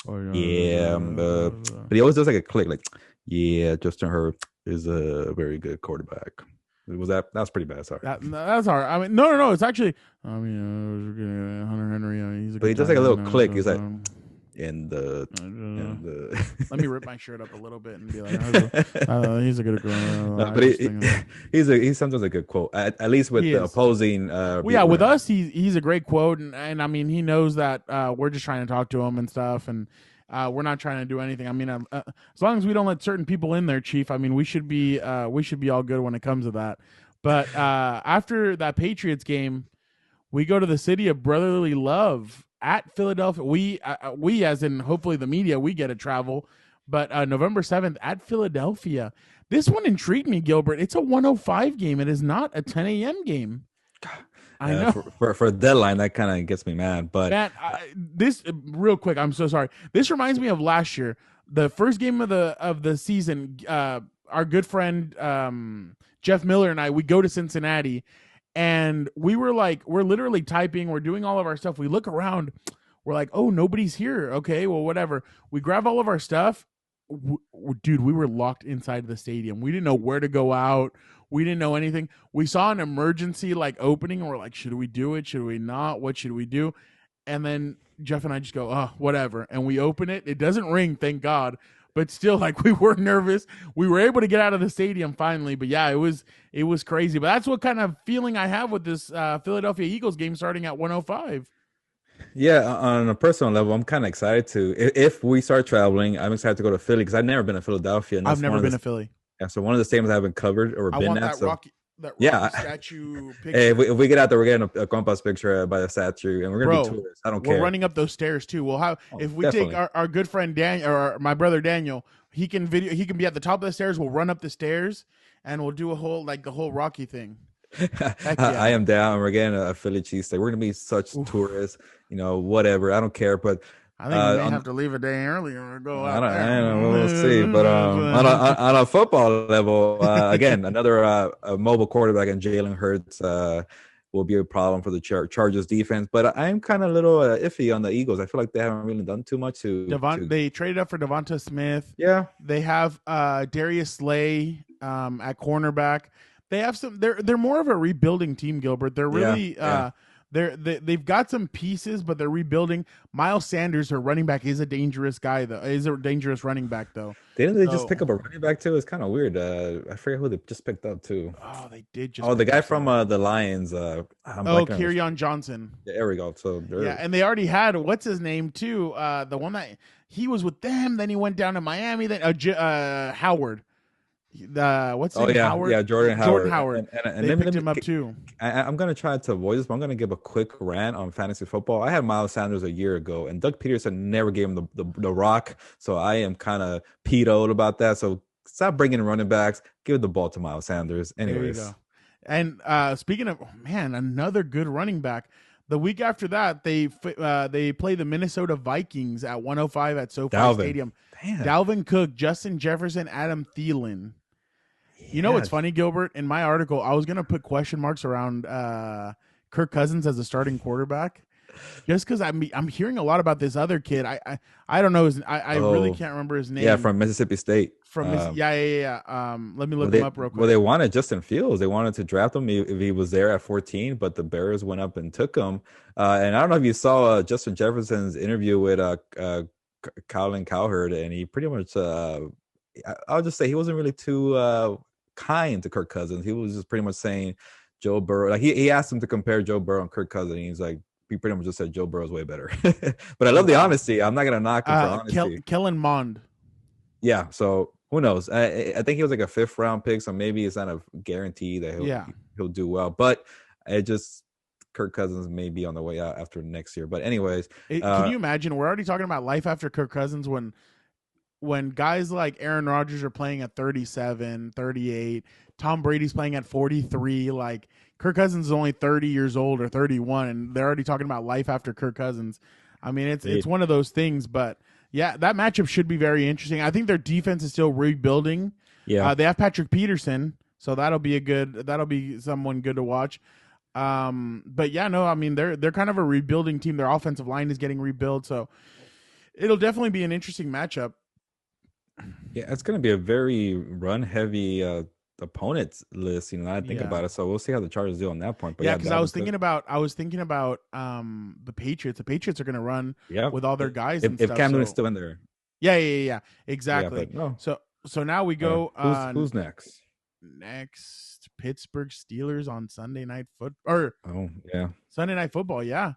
Oh, yeah, but he always does like a click, like, yeah, Justin Herbert is a very good quarterback. That was pretty bad. Sorry, that's hard. I mean, no. It's actually, I mean, Hunter Henry. He's a but he good does tight like a little end. click. He's like, in the Let me rip my shirt up a little bit and be like, he's a good. no, but he's sometimes a good quote, at least with the opposing. Well, yeah, with us, he's a great quote, and I mean, he knows that we're just trying to talk to him and stuff, and we're not trying to do anything. I mean, as long as we don't let certain people in there, Chief. I mean, we should be all good when it comes to that. But after that Patriots game, we go to the city of brotherly love at Philadelphia. We as in hopefully the media, we get to travel. But November 7th at Philadelphia. This one intrigued me, Gilbert. It's a 1:05 game. It is not a 10 a.m. game. I know. For a deadline, that kind of gets me mad. But Matt, this real quick. I'm so sorry. This reminds me of last year, the first game of the season. Our good friend Jeff Miller and I, we go to Cincinnati, and we're literally typing. We're doing all of our stuff. We look around. We're like, oh, nobody's here. Okay, well, whatever. We grab all of our stuff. Dude, we were locked inside the stadium. We didn't know where to go out. We didn't know anything. We saw an emergency opening, and we're like, should we do it? Should we not? What should we do? And then Jeff and I just go, oh, whatever. And we open it. It doesn't ring, thank God. But still, we were nervous. We were able to get out of the stadium finally. But yeah, it was crazy. But that's what kind of feeling I have with this Philadelphia Eagles game starting at 1:05. Yeah, on a personal level, I'm kind of excited to. If we start traveling, I'm excited to go to Philly because I've never been to Philadelphia. And I've never been to Philly. Yeah, so one of the stadiums I haven't covered or been at. So that yeah, statue picture. Hey, if we get out there, we're getting a Compas picture by the statue, and we're gonna be tourists. I don't care. We're running up those stairs too. We'll have if we definitely take our good friend Daniel or my brother Daniel. He can be at the top of the stairs. We'll run up the stairs and we'll do a whole the whole Rocky thing. Yeah. I am down. We're getting a Philly cheesesteak. We're gonna be such tourists, whatever. I don't care, but I think we may have to leave a day earlier or go out. I don't know. We'll see. But on a football level, again, another mobile quarterback and Jalen Hurts will be a problem for the Chargers defense. But I'm kind of a little iffy on the Eagles. I feel like they haven't really done too much They traded up for Devonta Smith. Yeah. They have Darius Slay at cornerback. They have some. They're more of a rebuilding team, Gilbert. They're really they've got some pieces, but they're rebuilding. Miles Sanders, her running back, is a dangerous guy though. Is a dangerous running back though. Didn't they just So, pick up a running back too? It's kind of weird. I forget who they just picked up too. oh, they did just Oh, the pick guy up from someone. the Lions. I'm Oh, blanking on his. Kerryon Johnson. Yeah, there we go. So Yeah, they're and they already had what's his name too. The one that he was with them, then he went down to Miami. Then Howard. The what's his oh name? yeah, Howard. yeah, Jordan Jordan Howard. Howard. And They let picked me him up too. I'm gonna try to avoid this, but I'm gonna give a quick rant on fantasy football. I had Miles Sanders a year ago, and Doug Peterson never gave him the rock, so I am kind of peed about that. So stop bringing running backs. Give the ball to Miles Sanders. There you Anyways, go. And speaking of man, another good running back. The week after that, they play the Minnesota Vikings at 105 at SoFi Dalvin. Stadium. Damn. Dalvin Cook, Justin Jefferson, Adam Thielen. You know Yeah. what's funny, Gilbert? In my article, I was gonna put question marks around Kirk Cousins as a starting quarterback, just because I'm hearing a lot about this other kid. I don't know I really Oh, can't remember his yeah, name from Mississippi State. from his yeah. Let me Well, look him up real well, quick. they wanted Justin Fields. They wanted to draft him if he was there at 14, but the Bears went up and took him. And I don't know if you saw Justin Jefferson's interview with Colin Cowherd, and he pretty much, I'll just say he wasn't really too kind to Kirk Cousins. He was just pretty much saying Joe Burrow. Like he asked him to compare Joe Burrow and Kirk Cousins, and he's like, he pretty much just said Joe Burrow's way better. But I love the Wow. honesty. I'm not gonna knock him for honesty. Kellen Mond. Yeah, so who knows? I think he was like a fifth round pick, so maybe it's not a guarantee that Yeah. he'll do well. But it just Kirk Cousins may be on the way out after next year. But anyways, Can you imagine? We're already talking about life after Kirk Cousins when guys like Aaron Rodgers are playing at 37, 38, Tom Brady's playing at 43, like Kirk Cousins is only 30 years old or 31 and they're already talking about life after Kirk Cousins. I mean, it's one of those things, but yeah, that matchup should be very interesting. I think their defense is still rebuilding. yeah, They have Patrick Peterson, so that'll be someone good to watch. But yeah, no, I mean they're kind of a rebuilding team. Their offensive line is getting rebuilt, so it'll definitely be an interesting matchup. yeah, it's going to be a very run heavy opponents list. Now I think Yeah. about it, so we'll see how the Chargers do on that point. But Yeah, yeah, because I was Dalvin Cook. thinking about the Patriots. The Patriots are going to run Yeah, with all their guys and if stuff. Cam Newton's So still in there, yeah, yeah, exactly. but no. So now we go Who's next? next Pittsburgh Steelers on Sunday night or Oh yeah, Sunday night football. Yeah,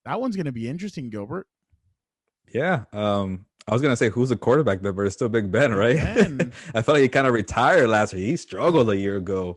that one's going to be interesting, Gilbert. yeah. I was gonna say who's the quarterback there, but it's still Big Ben, right? Ben. I felt like he kind of retired last year. He struggled a year ago.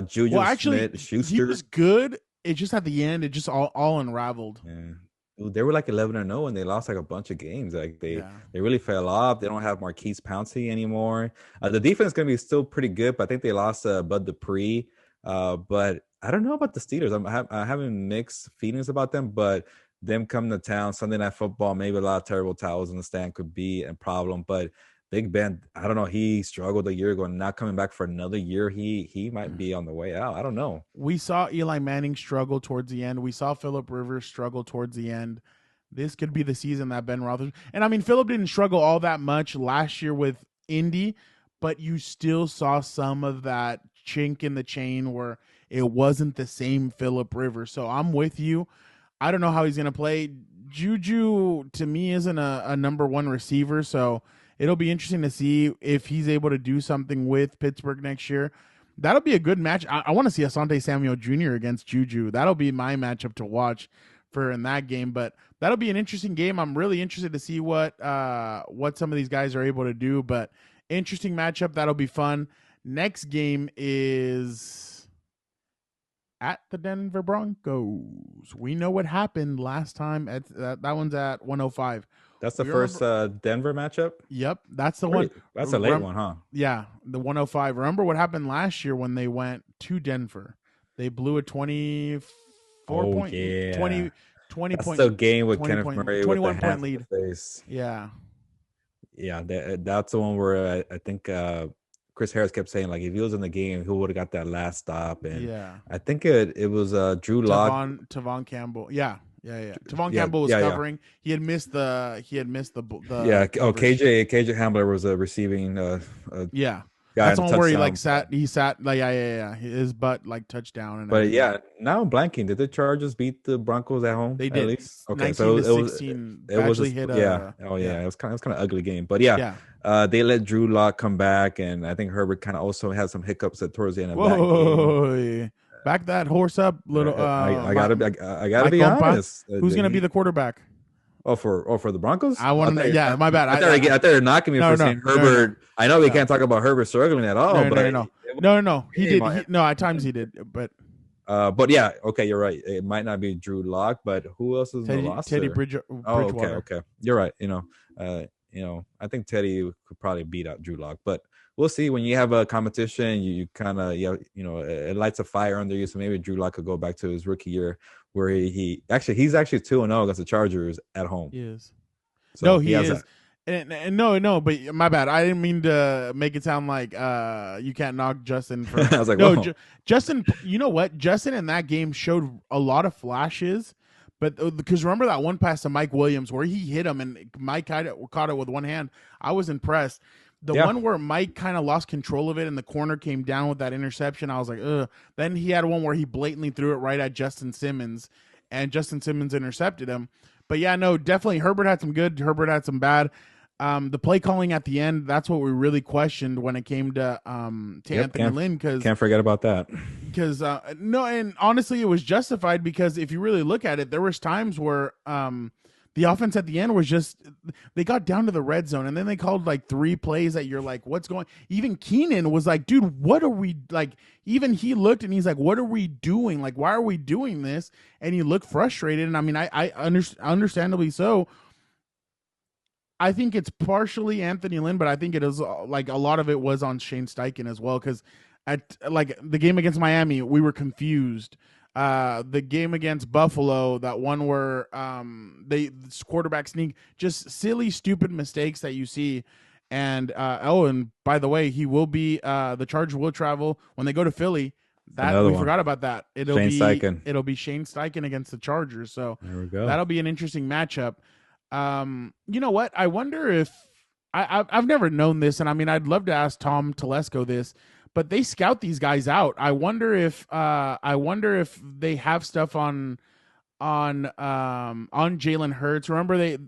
Juju Well, actually, he Smith-Schuster. was good. It just at the end, it just all unraveled. Yeah. Dude, they were like 11-0 and they lost like a bunch of games. Like Yeah. they really fell off. They don't have Marquise Pouncey anymore. The defense is gonna be still pretty good, but I think they lost Bud Dupree. But I don't know about the Steelers. I'm having mixed feelings about them, but them coming to town Sunday Night Football, maybe a lot of terrible towels in the stand could be a problem. But Big Ben, I don't know. He struggled a year ago and not coming back for another year. He might be on the way out. I don't know. We saw Eli Manning struggle towards the end. We saw Philip Rivers struggle towards the end. This could be the season that Ben Roethlisberger. And I mean, Philip didn't struggle all that much last year with Indy, but you still saw some of that chink in the chain where it wasn't the same Philip Rivers. So I'm with you. I don't know how he's going to play. Juju, to me, isn't a number one receiver, so it'll be interesting to see if he's able to do something with Pittsburgh next year. That'll be a good match. I want to see Asante Samuel Jr. against Juju. That'll be my matchup to watch for in that game, but that'll be an interesting game. I'm really interested to see what some of these guys are able to do, but interesting matchup. That'll be fun. Next game is at the Denver Broncos. We know what happened last time. That one's at 105. That's the We first remember- Denver matchup. Yep, that's the one. That's a late one, huh? Yeah, the 105. Remember what happened last year when they went to Denver? They blew a 24 Oh, point, yeah. 20 That's point, the game with 20 Kenneth point- Murray 21 with the point hands in lead. the face. Yeah, Yeah, that's the one where I think Chris Harris kept saying like if he was in the game, he would have got that last stop. And yeah. I think it was Drew Lock. Tavon Campbell. Yeah. Tavon Yeah, Campbell was yeah. covering. He had missed the Yeah. Oh, coverage. KJ Hamler was receiving. Yeah. guy That's in the the one where he like touchdown. sat. He sat like yeah. His butt like touchdown and But everything. yeah, now I'm blanking. Did the Chargers beat the Broncos at home They at did least? Okay, 19 so to it was 16. it was Badgley just hit yeah. a Oh yeah yeah, it was kind of ugly game. But yeah, yeah. they let Drew Lock come back, and I think Herbert kind of also had some hiccups at towards the end of that game. Whoa, back that horse up, little I my gotta I gotta my be compa. honest. Who's gonna be the quarterback? For the Broncos? I want to know. Yeah, my bad. I thought you were knocking me No for no saying no no Herbert. I know we no can't talk about Herbert struggling at all, no no but no no no no. He game. did. He no. At times he did, but But yeah, okay, you're right. It might not be Drew Lock, but who else is in the Teddy roster? Oh, okay, Bridgewater. okay. You're right. I think Teddy could probably beat out Drew Lock, but we'll see. When you have a competition, you kind of it lights a fire under you. So maybe Drew Lock could go back to his rookie year where he's actually 2-0 against the Chargers at home. He is. No, So he he has that. is. And no, but my bad. I didn't mean to make it sound like you can't knock Justin for I was like, no. whoa. Justin, you know what? Justin in that game showed a lot of flashes, but because remember that one pass to Mike Williams where he hit him and Mike caught it with one hand. I was impressed. The Yeah. one where Mike kind of lost control of it and the corner came down with that interception, I was like, ugh. Then he had one where he blatantly threw it right at Justin Simmons, and Justin Simmons intercepted him. But yeah, no, definitely Herbert had some good. Herbert had some bad. The play calling at the end, that's what we really questioned when it came to Yep, Anthony Lynn can't forget about that. because no, and honestly, it was justified because if you really look at it, there was times where the offense at the end was just they got down to the red zone and then they called like 3 plays that you're like, what's going? Even Keenan was like, dude, what are we like? Even he looked and he's like, what are we doing? Like, why are we doing this? And he looked frustrated. And I mean, understandably so. I think it's partially Anthony Lynn, but I think it is like a lot of it was on Shane Steichen as well. Because at like the game against Miami, we were confused. The game against Buffalo, that one where this quarterback sneak, just silly, stupid mistakes that you see. And and by the way, he will be the Chargers will travel when they go to Philly. That Another we one. forgot about that. Shane Steichen. It'll be Shane Steichen against the Chargers. So There we go. that'll be an interesting matchup. You know what? I wonder if I've never known this, and I mean, I'd love to ask Tom Telesco this, but they scout these guys out. I wonder if they have stuff on Jalen Hurts. Remember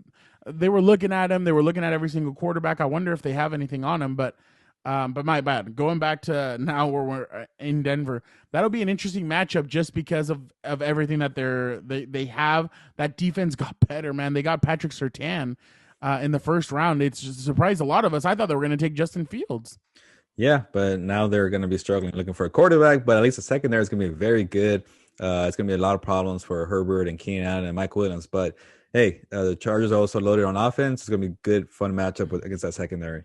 they were looking at him. They were looking at every single quarterback. I wonder if they have anything on him, but my bad. Going back to now where we're in Denver, that'll be an interesting matchup just because of everything that they have. That defense got better, man. They got Patrick Surtain in the first round. It's just surprised a lot of us. I thought they were going to take Justin Fields. Yeah, but now they're going to be struggling looking for a quarterback. But at least the secondary is going to be very good. It's going to be a lot of problems for Herbert and Keenan and Mike Williams. But hey, the Chargers are also loaded on offense. It's going to be a good, fun matchup against that secondary.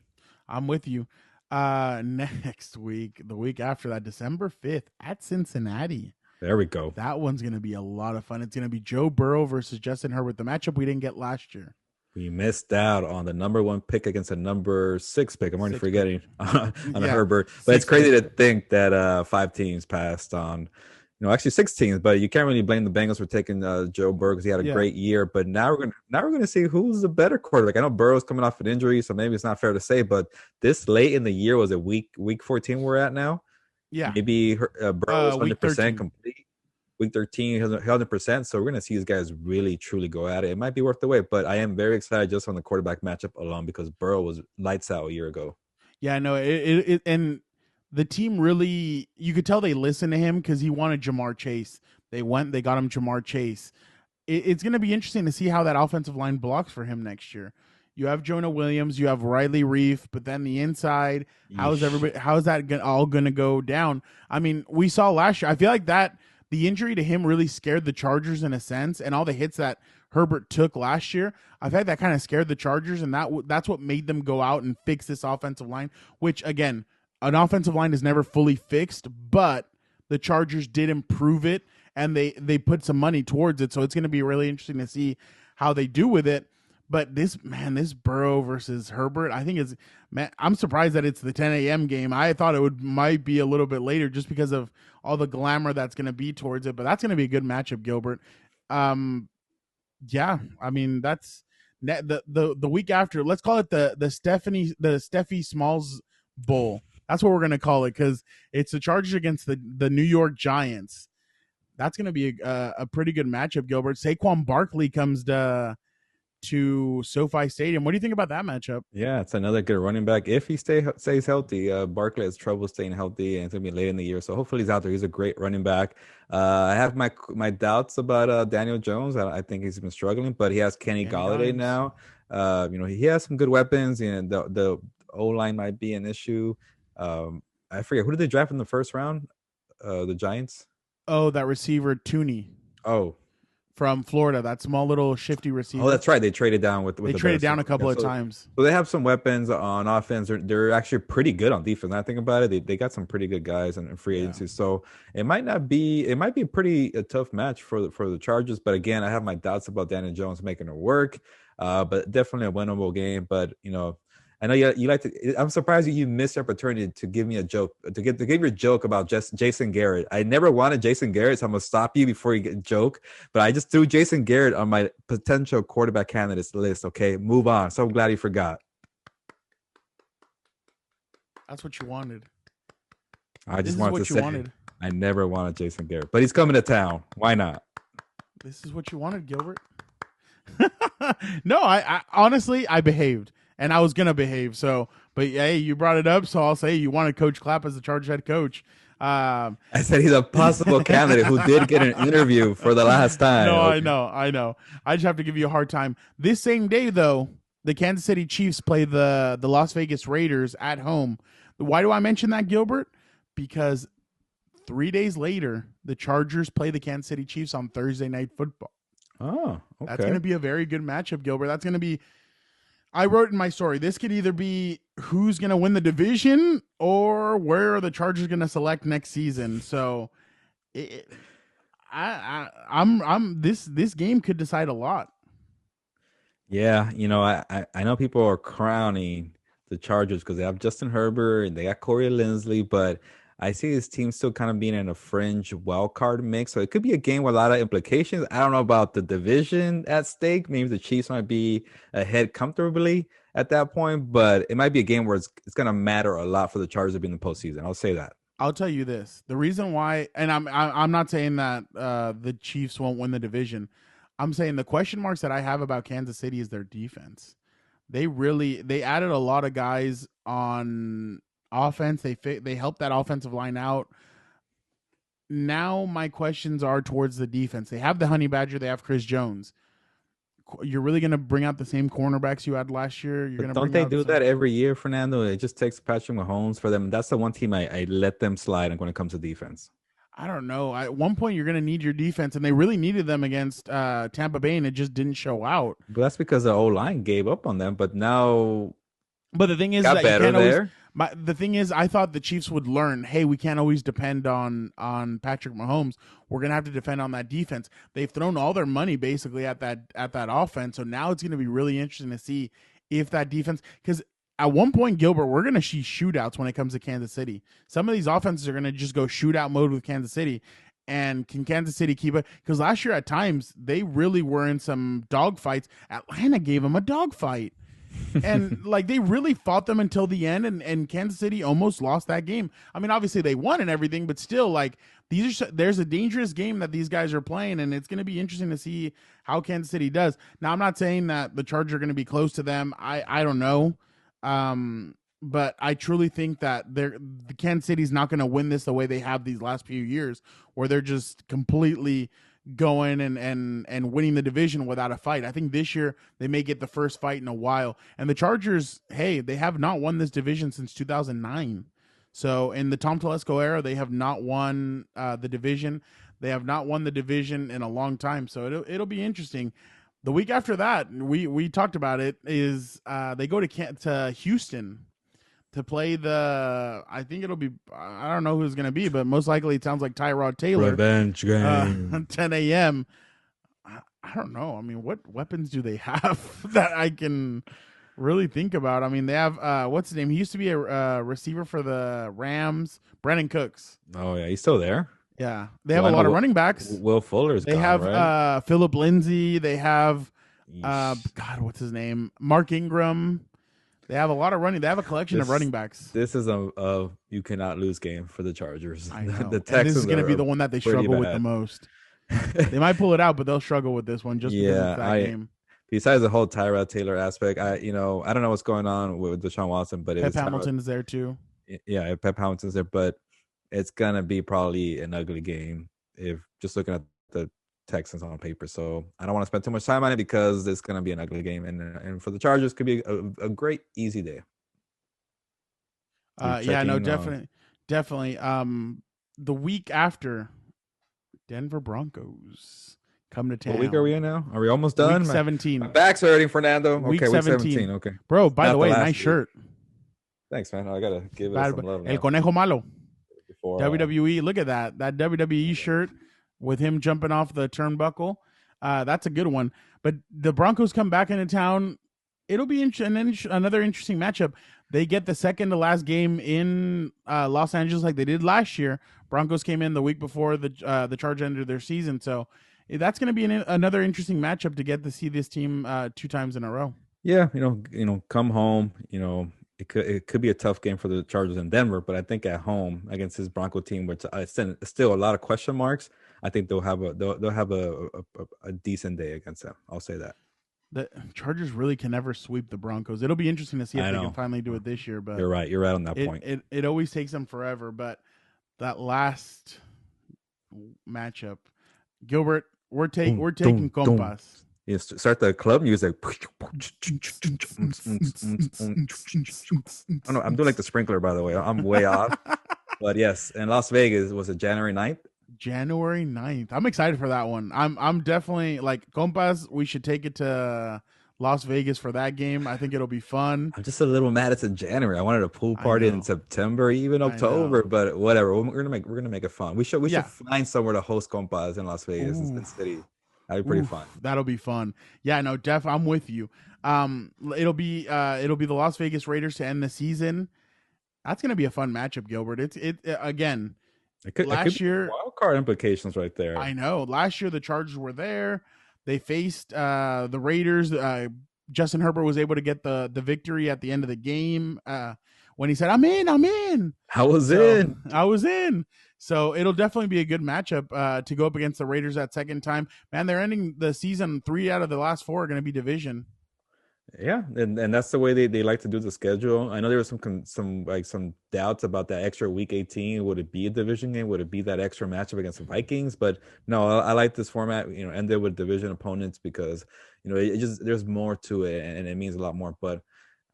I'm with you. Next week, the week after that, December 5th at Cincinnati. There we go. That one's going to be a lot of fun. It's going to be Joe Burrow versus Justin Herbert, the matchup we didn't get last year. We missed out on the number 1 pick against the number 6 pick. I'm already forgetting on Herbert. But it's crazy to think that 5 teams passed on, actually 6 teams. But you can't really blame the Bengals for taking Joe Burrow because he had a great year. But now we're gonna see who's the better quarterback. I know Burrow's coming off an injury, so maybe it's not fair to say. But this late in the year, was it week 14 we're at now? Yeah, maybe Burrow's 100% complete. Week 13, 100%. So we're going to see these guys really, truly go at it. It might be worth the wait, but I am very excited just on the quarterback matchup alone because Burrow was lights out a year ago. Yeah, I know. And the team really, you could tell they listened to him because he wanted Jamar Chase. They got him Jamar Chase. It's going to be interesting to see how that offensive line blocks for him next year. You have Jonah Williams, you have Riley Reef, but then the inside, how's that all going to go down? I mean, we saw last year. I feel like the injury to him really scared the Chargers in a sense, and all the hits that Herbert took last year, I think that kind of scared the Chargers, and that's what made them go out and fix this offensive line, which, again, an offensive line is never fully fixed, but the Chargers did improve it, and they put some money towards it, so it's going to be really interesting to see how they do with it. But this Burrow versus Herbert, I think I'm surprised that it's the 10 a.m. game. I thought might be a little bit later just because of all the glamour that's going to be towards it. But that's going to be a good matchup, Gilbert. Yeah, I mean that's the week after. Let's call it the Steffi Smalls Bowl. That's what we're gonna call it because it's the Chargers against the New York Giants. That's gonna be a pretty good matchup. Gilbert Saquon Barkley comes to SoFi Stadium. What do you think about that matchup? Yeah, it's another good running back if he stays healthy. Barkley has trouble staying healthy, and it's gonna be late in the year, so hopefully he's out there. He's a great running back. I have my doubts about Daniel Jones. I think he's been struggling, but he has Kenny Danny Galladay Dimes. now. He has some good weapons, and the O line might be an issue. I forget who did they draft in the first round? The Giants. Oh, that receiver Tooney Oh, from Florida, that small little shifty Oh, receiver. that's right. They traded down with They the traded Bears. down a Yeah, couple of times. so they have some weapons on offense. They're actually pretty good on defense. Now I think about it, they got some pretty good guys in free Yeah. agency. So it might be a tough match for the Chargers. But again, I have my doubts about Daniel Jones making it work. But definitely a winnable game. But I know you like to. I'm surprised you missed the opportunity to give me a joke to give your joke about just Jason Garrett. I never wanted Jason Garrett, so I'm gonna stop you before you get a joke. But I just threw Jason Garrett on my potential quarterback candidates list. Okay, move on. So I'm glad you forgot. That's what you wanted. I This just is wanted to what you say wanted. I never wanted Jason Garrett, but he's coming to town. Why not? This is what you wanted, Gilbert. No, I honestly I behaved, and I was gonna behave. So, but hey, you brought it up, so I'll say you wanted Coach Clapp as the Chargers head coach. I said he's a possible candidate who did get an interview for the last time. No, Okay. I know. I just have to give you a hard time. This same day, though, the Kansas City Chiefs play the Las Vegas Raiders at home. Why do I mention that, Gilbert? Because 3 days later, the Chargers play the Kansas City Chiefs on Thursday Night Football. Oh, That's going to okay. be a very good matchup, Gilbert. That's going to be. I wrote in my story. This could either be who's going to win the division or where are the Chargers going to select next season. So, it, I'm this game could decide a lot. Yeah, I know people are crowning the Chargers because they have Justin Herbert and they got Corey Linsley, but I see this team still kind of being in a fringe wild card mix. So it could be a game with a lot of implications. I don't know about the division at stake. Maybe the Chiefs might be ahead comfortably at that point, but it might be a game where it's going to matter a lot for the Chargers to be in the postseason. I'll say that. I'll tell you this: the reason why, and I'm not saying that the Chiefs won't win the division. I'm saying the question marks that I have about Kansas City is their defense. They added a lot of guys on offense. They helped that offensive line out. Now my questions are towards the defense. They have the Honey Badger. They have Chris Jones. You're really going to bring out the same cornerbacks you had last year. You're going But to don't bring they out the do same. that every year, Fernando? It just takes Patrick Mahomes for them. That's the one team I let them slide when it comes to defense. I don't know. At one point, you're going to need your defense, and they really needed them against Tampa Bay, and it just didn't show out. But that's because the O line gave up on them. But now But the thing is got that you better can't always. there. The thing is, I thought the Chiefs would learn. Hey, we can't always depend on Patrick Mahomes. We're gonna have to depend on that defense. They've thrown all their money basically at that offense. So now it's gonna be really interesting to see if that defense. Because at one point, Gilbert, we're gonna see shootouts when it comes to Kansas City. Some of these offenses are gonna just go shootout mode with Kansas City. And can Kansas City keep it? Because last year at times they really were in some dogfights. Atlanta gave them a dogfight and like they really fought them until the end, and Kansas City almost lost that game. I mean, obviously they won and everything, but still, like there's a dangerous game that these guys are playing, and it's going to be interesting to see how Kansas City does. Now, I'm not saying that the Chargers are going to be close to them. I don't know, but I truly think that the Kansas City's not going to win this the way they have these last few years, where they're just completely going and winning the division without a fight. I think this year they may get the first fight in a while. And the Chargers, hey, they have not won this division since 2009. So in the Tom Telesco era, they have not won the division. They have not won the division in a long time. So it'll be interesting. The week after that, we talked about it, is they go to Houston to play I think it'll be, I don't know who it's going to be, but most likely it sounds like Tyrod Taylor. Revenge game. 10 a.m. I don't know. I mean, what weapons do they have that I can really think about? I mean, they have, what's his name? He used to be a receiver for the Rams, Brandon Cooks. Oh yeah, he's still there. Yeah. They have a lot of running backs. Will Fuller's They gone, have right? Philip Lindsay. They have, Yeesh. God, what's his name? Mark Ingram. They have a lot of running. They have a collection of running This backs. this is a you cannot lose game for the Chargers. I The know. And this is Texans going to be are the one that they pretty struggle with the bad. most. They might pull it out, but they'll struggle with this one just because it's Yeah, that I game. besides the whole Tyrod Taylor aspect, I don't know what's going on with Deshaun Watson, but Pep if Tyrod, Hamilton is there too. yeah, if Pep Hamilton's there, but it's gonna be probably an ugly game if just looking at the Texans on paper. So I don't want to spend too much time on it because it's gonna be an ugly game, and for the Chargers could be a great easy day. You're Yeah, no, checking. definitely. The week after, Denver Broncos come to What week are we town. in now? Are we almost Week done? My 17. back's hurting, Fernando. Week Okay, week 17. 17. Okay, Bro, by the not the way, nice last week. shirt. Thanks, man. I gotta give it Bad, some love El now. Conejo Malo. Before WWE. Look at that. That WWE shirt with him jumping off the turnbuckle. That's a good one. But the Broncos come back into town. It'll be another interesting matchup. They get the second to last game in Los Angeles like they did last year. Broncos came in the week before the Chargers ended their season. So that's going to be another interesting matchup to get to see this team 2 times in a row. yeah, come home. It could be a tough game for the Chargers in Denver, but I think at home against his Bronco team, which it's still a lot of question marks, I think they'll have a decent day against them. I'll say that. The Chargers really can never sweep the Broncos. It'll be interesting to see if they can finally do it this year. But you're right on that point. It always takes them forever. But that last matchup, Gilbert, we're taking Compas. Yes, start the club music. Oh no, I'm doing like the sprinkler, by the way. I'm way off. But yes, in Las Vegas, was it January 9th? January 9th. I'm excited for that one. I'm definitely like Compas. We should take it to Las Vegas for that game. I think it'll be fun. I'm just a little mad it's in January. I wanted a pool party in September, even October, but whatever. We're gonna make it fun. We should find somewhere to host Compas in Las Vegas in city. That'd be pretty fun. That'll be fun. Yeah, no, I'm with you. It'll be the Las Vegas Raiders to end the season. That's gonna be a fun matchup, Gilbert. Again. Last year, wild card implications right there. I know. Last year, the Chargers were there. They faced the Raiders. Justin Herbert was able to get the victory at the end of the game when he said, "I'm in." I was in. So it'll definitely be a good matchup to go up against the Raiders that second time. Man, they're ending the season. 3 out of the last 4 are going to be division. Yeah, and that's the way they like to do the schedule. I know there was some doubts about that extra week 18. Would it be a division game? Would it be that extra matchup against the Vikings? But no, I like this format. Ended with division opponents because it just there's more to it and it means a lot more. But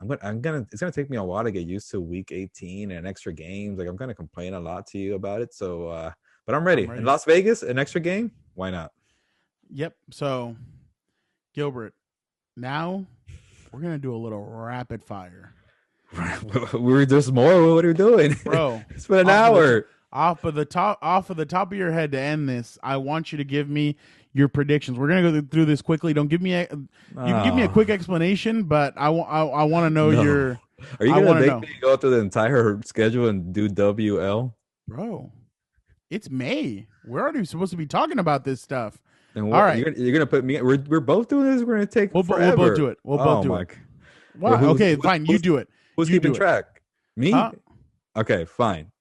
it's gonna take me a while to get used to week 18 and extra games. Like I'm gonna complain a lot to you about it. So, but I'm ready. In Las Vegas, an extra game, why not? Yep. So, Gilbert, now. We're gonna do a little rapid fire. There's more. What are we doing, bro? It's been an hour. Off of the top of your head to end this, I want you to give me your predictions. We're gonna go through this quickly. Don't give me you can give me a quick explanation, but I want to know your. Are you gonna make me go through the entire schedule and do WL, bro? It's May. We're already supposed to be talking about this stuff. And all right, you're gonna put me. We're both doing this. We're gonna take. We'll both do it. We'll both do it. Wow. Okay, fine. You do it. Who's keeping track? Me. Huh? Okay, fine.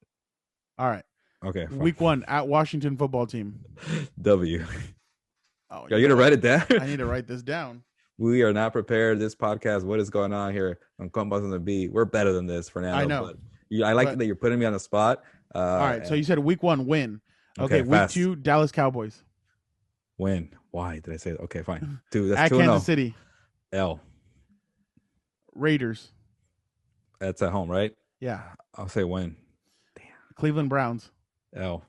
All right. Okay. Fine. Week 1 at Washington football team. W. Oh, you're gonna write it down. I need to write this down. We are not prepared. This podcast. What is going on here on Compas on the Beat? We're better than this, Fernando. I know. But I like that you're putting me on the spot. All right. So you said week 1 win. Okay. Week 2 Dallas Cowboys. Win. Why did I say that? Okay, fine. 2. That's at 2 Kansas City. L. Raiders. That's at home, right? Yeah. I'll say win. Damn. Cleveland Browns. L.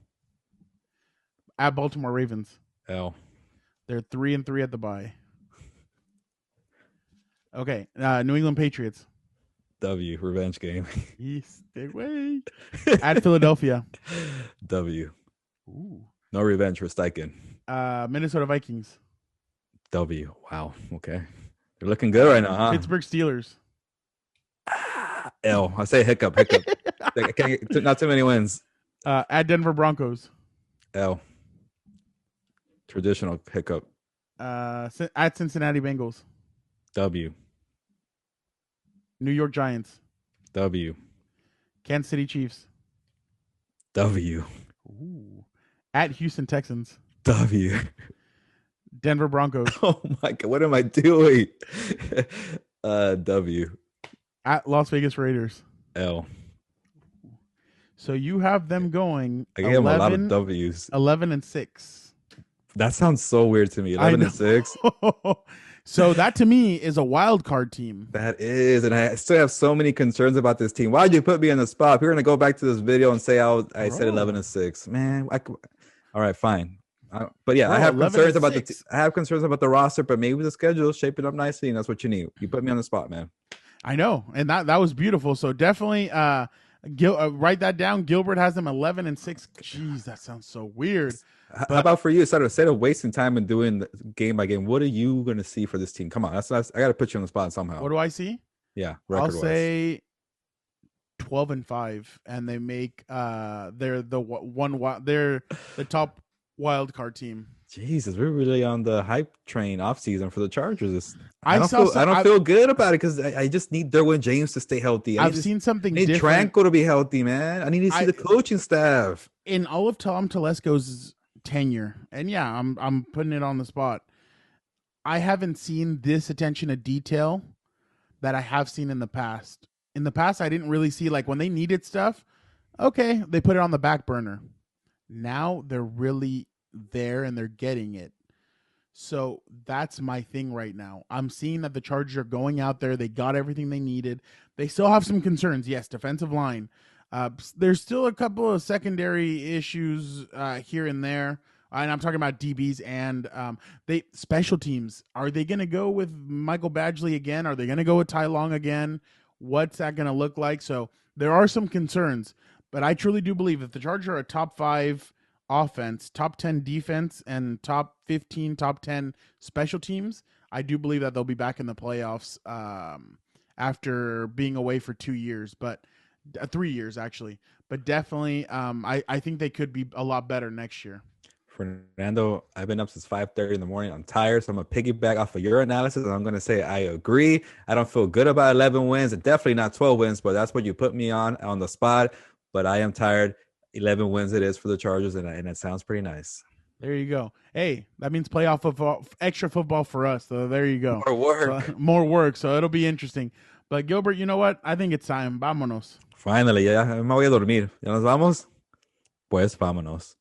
At Baltimore Ravens. L. They're 3-3 at the bye. Okay. New England Patriots. W. Revenge game. Stay away. At Philadelphia. W. Ooh. No revenge for Steichen. Minnesota Vikings. W. Wow. Okay. You're looking good right now, huh? Pittsburgh Steelers. L. I say hiccup. I can't get not too many wins. At Denver Broncos. L. Traditional hiccup. At Cincinnati Bengals. W. New York Giants. W. Kansas City Chiefs. W. Ooh. At Houston Texans. W. Denver Broncos. Oh my God, what am I doing? W. At Las Vegas Raiders. L. So you have them going I gave him a lot of W's. 11 and 6. That sounds so weird to me. 11 and 6. So that to me is a wild card team. That is, and I still have so many concerns about this team. Why'd you put me on the spot? We're gonna go back to this video and say I said 11 and 6. Man, all right, fine. But yeah, I have concerns about I have concerns about the roster, but maybe the schedule is shaping up nicely, and that's what you need. You put me on the spot, man. I know, and that was beautiful. So definitely, write that down. Gilbert has them 11 and 6. Jeez, that sounds so weird. How about for you? Instead of wasting time and doing the game by game, what are you going to see for this team? Come on, I got to put you on the spot somehow. What do I see? Yeah, I'll say 12 and 5, and they make they're the top wild card team. Jesus, we're really on the hype train off season for the Chargers. I don't feel good about it because I just need Derwin James to stay healthy. I've seen something I need different. Tranquil to be healthy, man. I need to see the coaching staff. In all of Tom Telesco's tenure, and yeah, I'm putting it on the spot. I haven't seen this attention to detail that I have seen in the past. In the past, I didn't really see, like, when they needed stuff, okay, they put it on the back burner. Now they're really there and they're getting it. So that's my thing right now. I'm seeing that the Chargers are going out there. They got everything they needed. They still have some concerns. Yes, defensive line. There's still a couple of secondary issues here and there. And I'm talking about DBs and special teams. Are they going to go with Michael Badgley again? Are they going to go with Ty Long again? What's that going to look like? So there are some concerns. But I truly do believe if the Chargers are a top 5 offense, top 10 defense, and top 15, top 10 special teams, I do believe that they'll be back in the playoffs after being away for 2 years, but 3 years actually. But definitely, I think they could be a lot better next year. Fernando, I've been up since 5:30 in the morning. I'm tired, so I'm going to piggyback off of your analysis, and I'm going to say I agree. I don't feel good about 11 wins, and definitely not 12 wins, but that's what you put me on the spot. But I am tired. 11 wins it is for the Chargers, and it sounds pretty nice. There you go. Hey, that means playoff football, extra football for us. So there you go. More work. So, more work. So it'll be interesting. But Gilbert, you know what? I think it's time. Vámonos. Finally, ya me voy a dormir. ¿Ya nos vamos? Pues vámonos.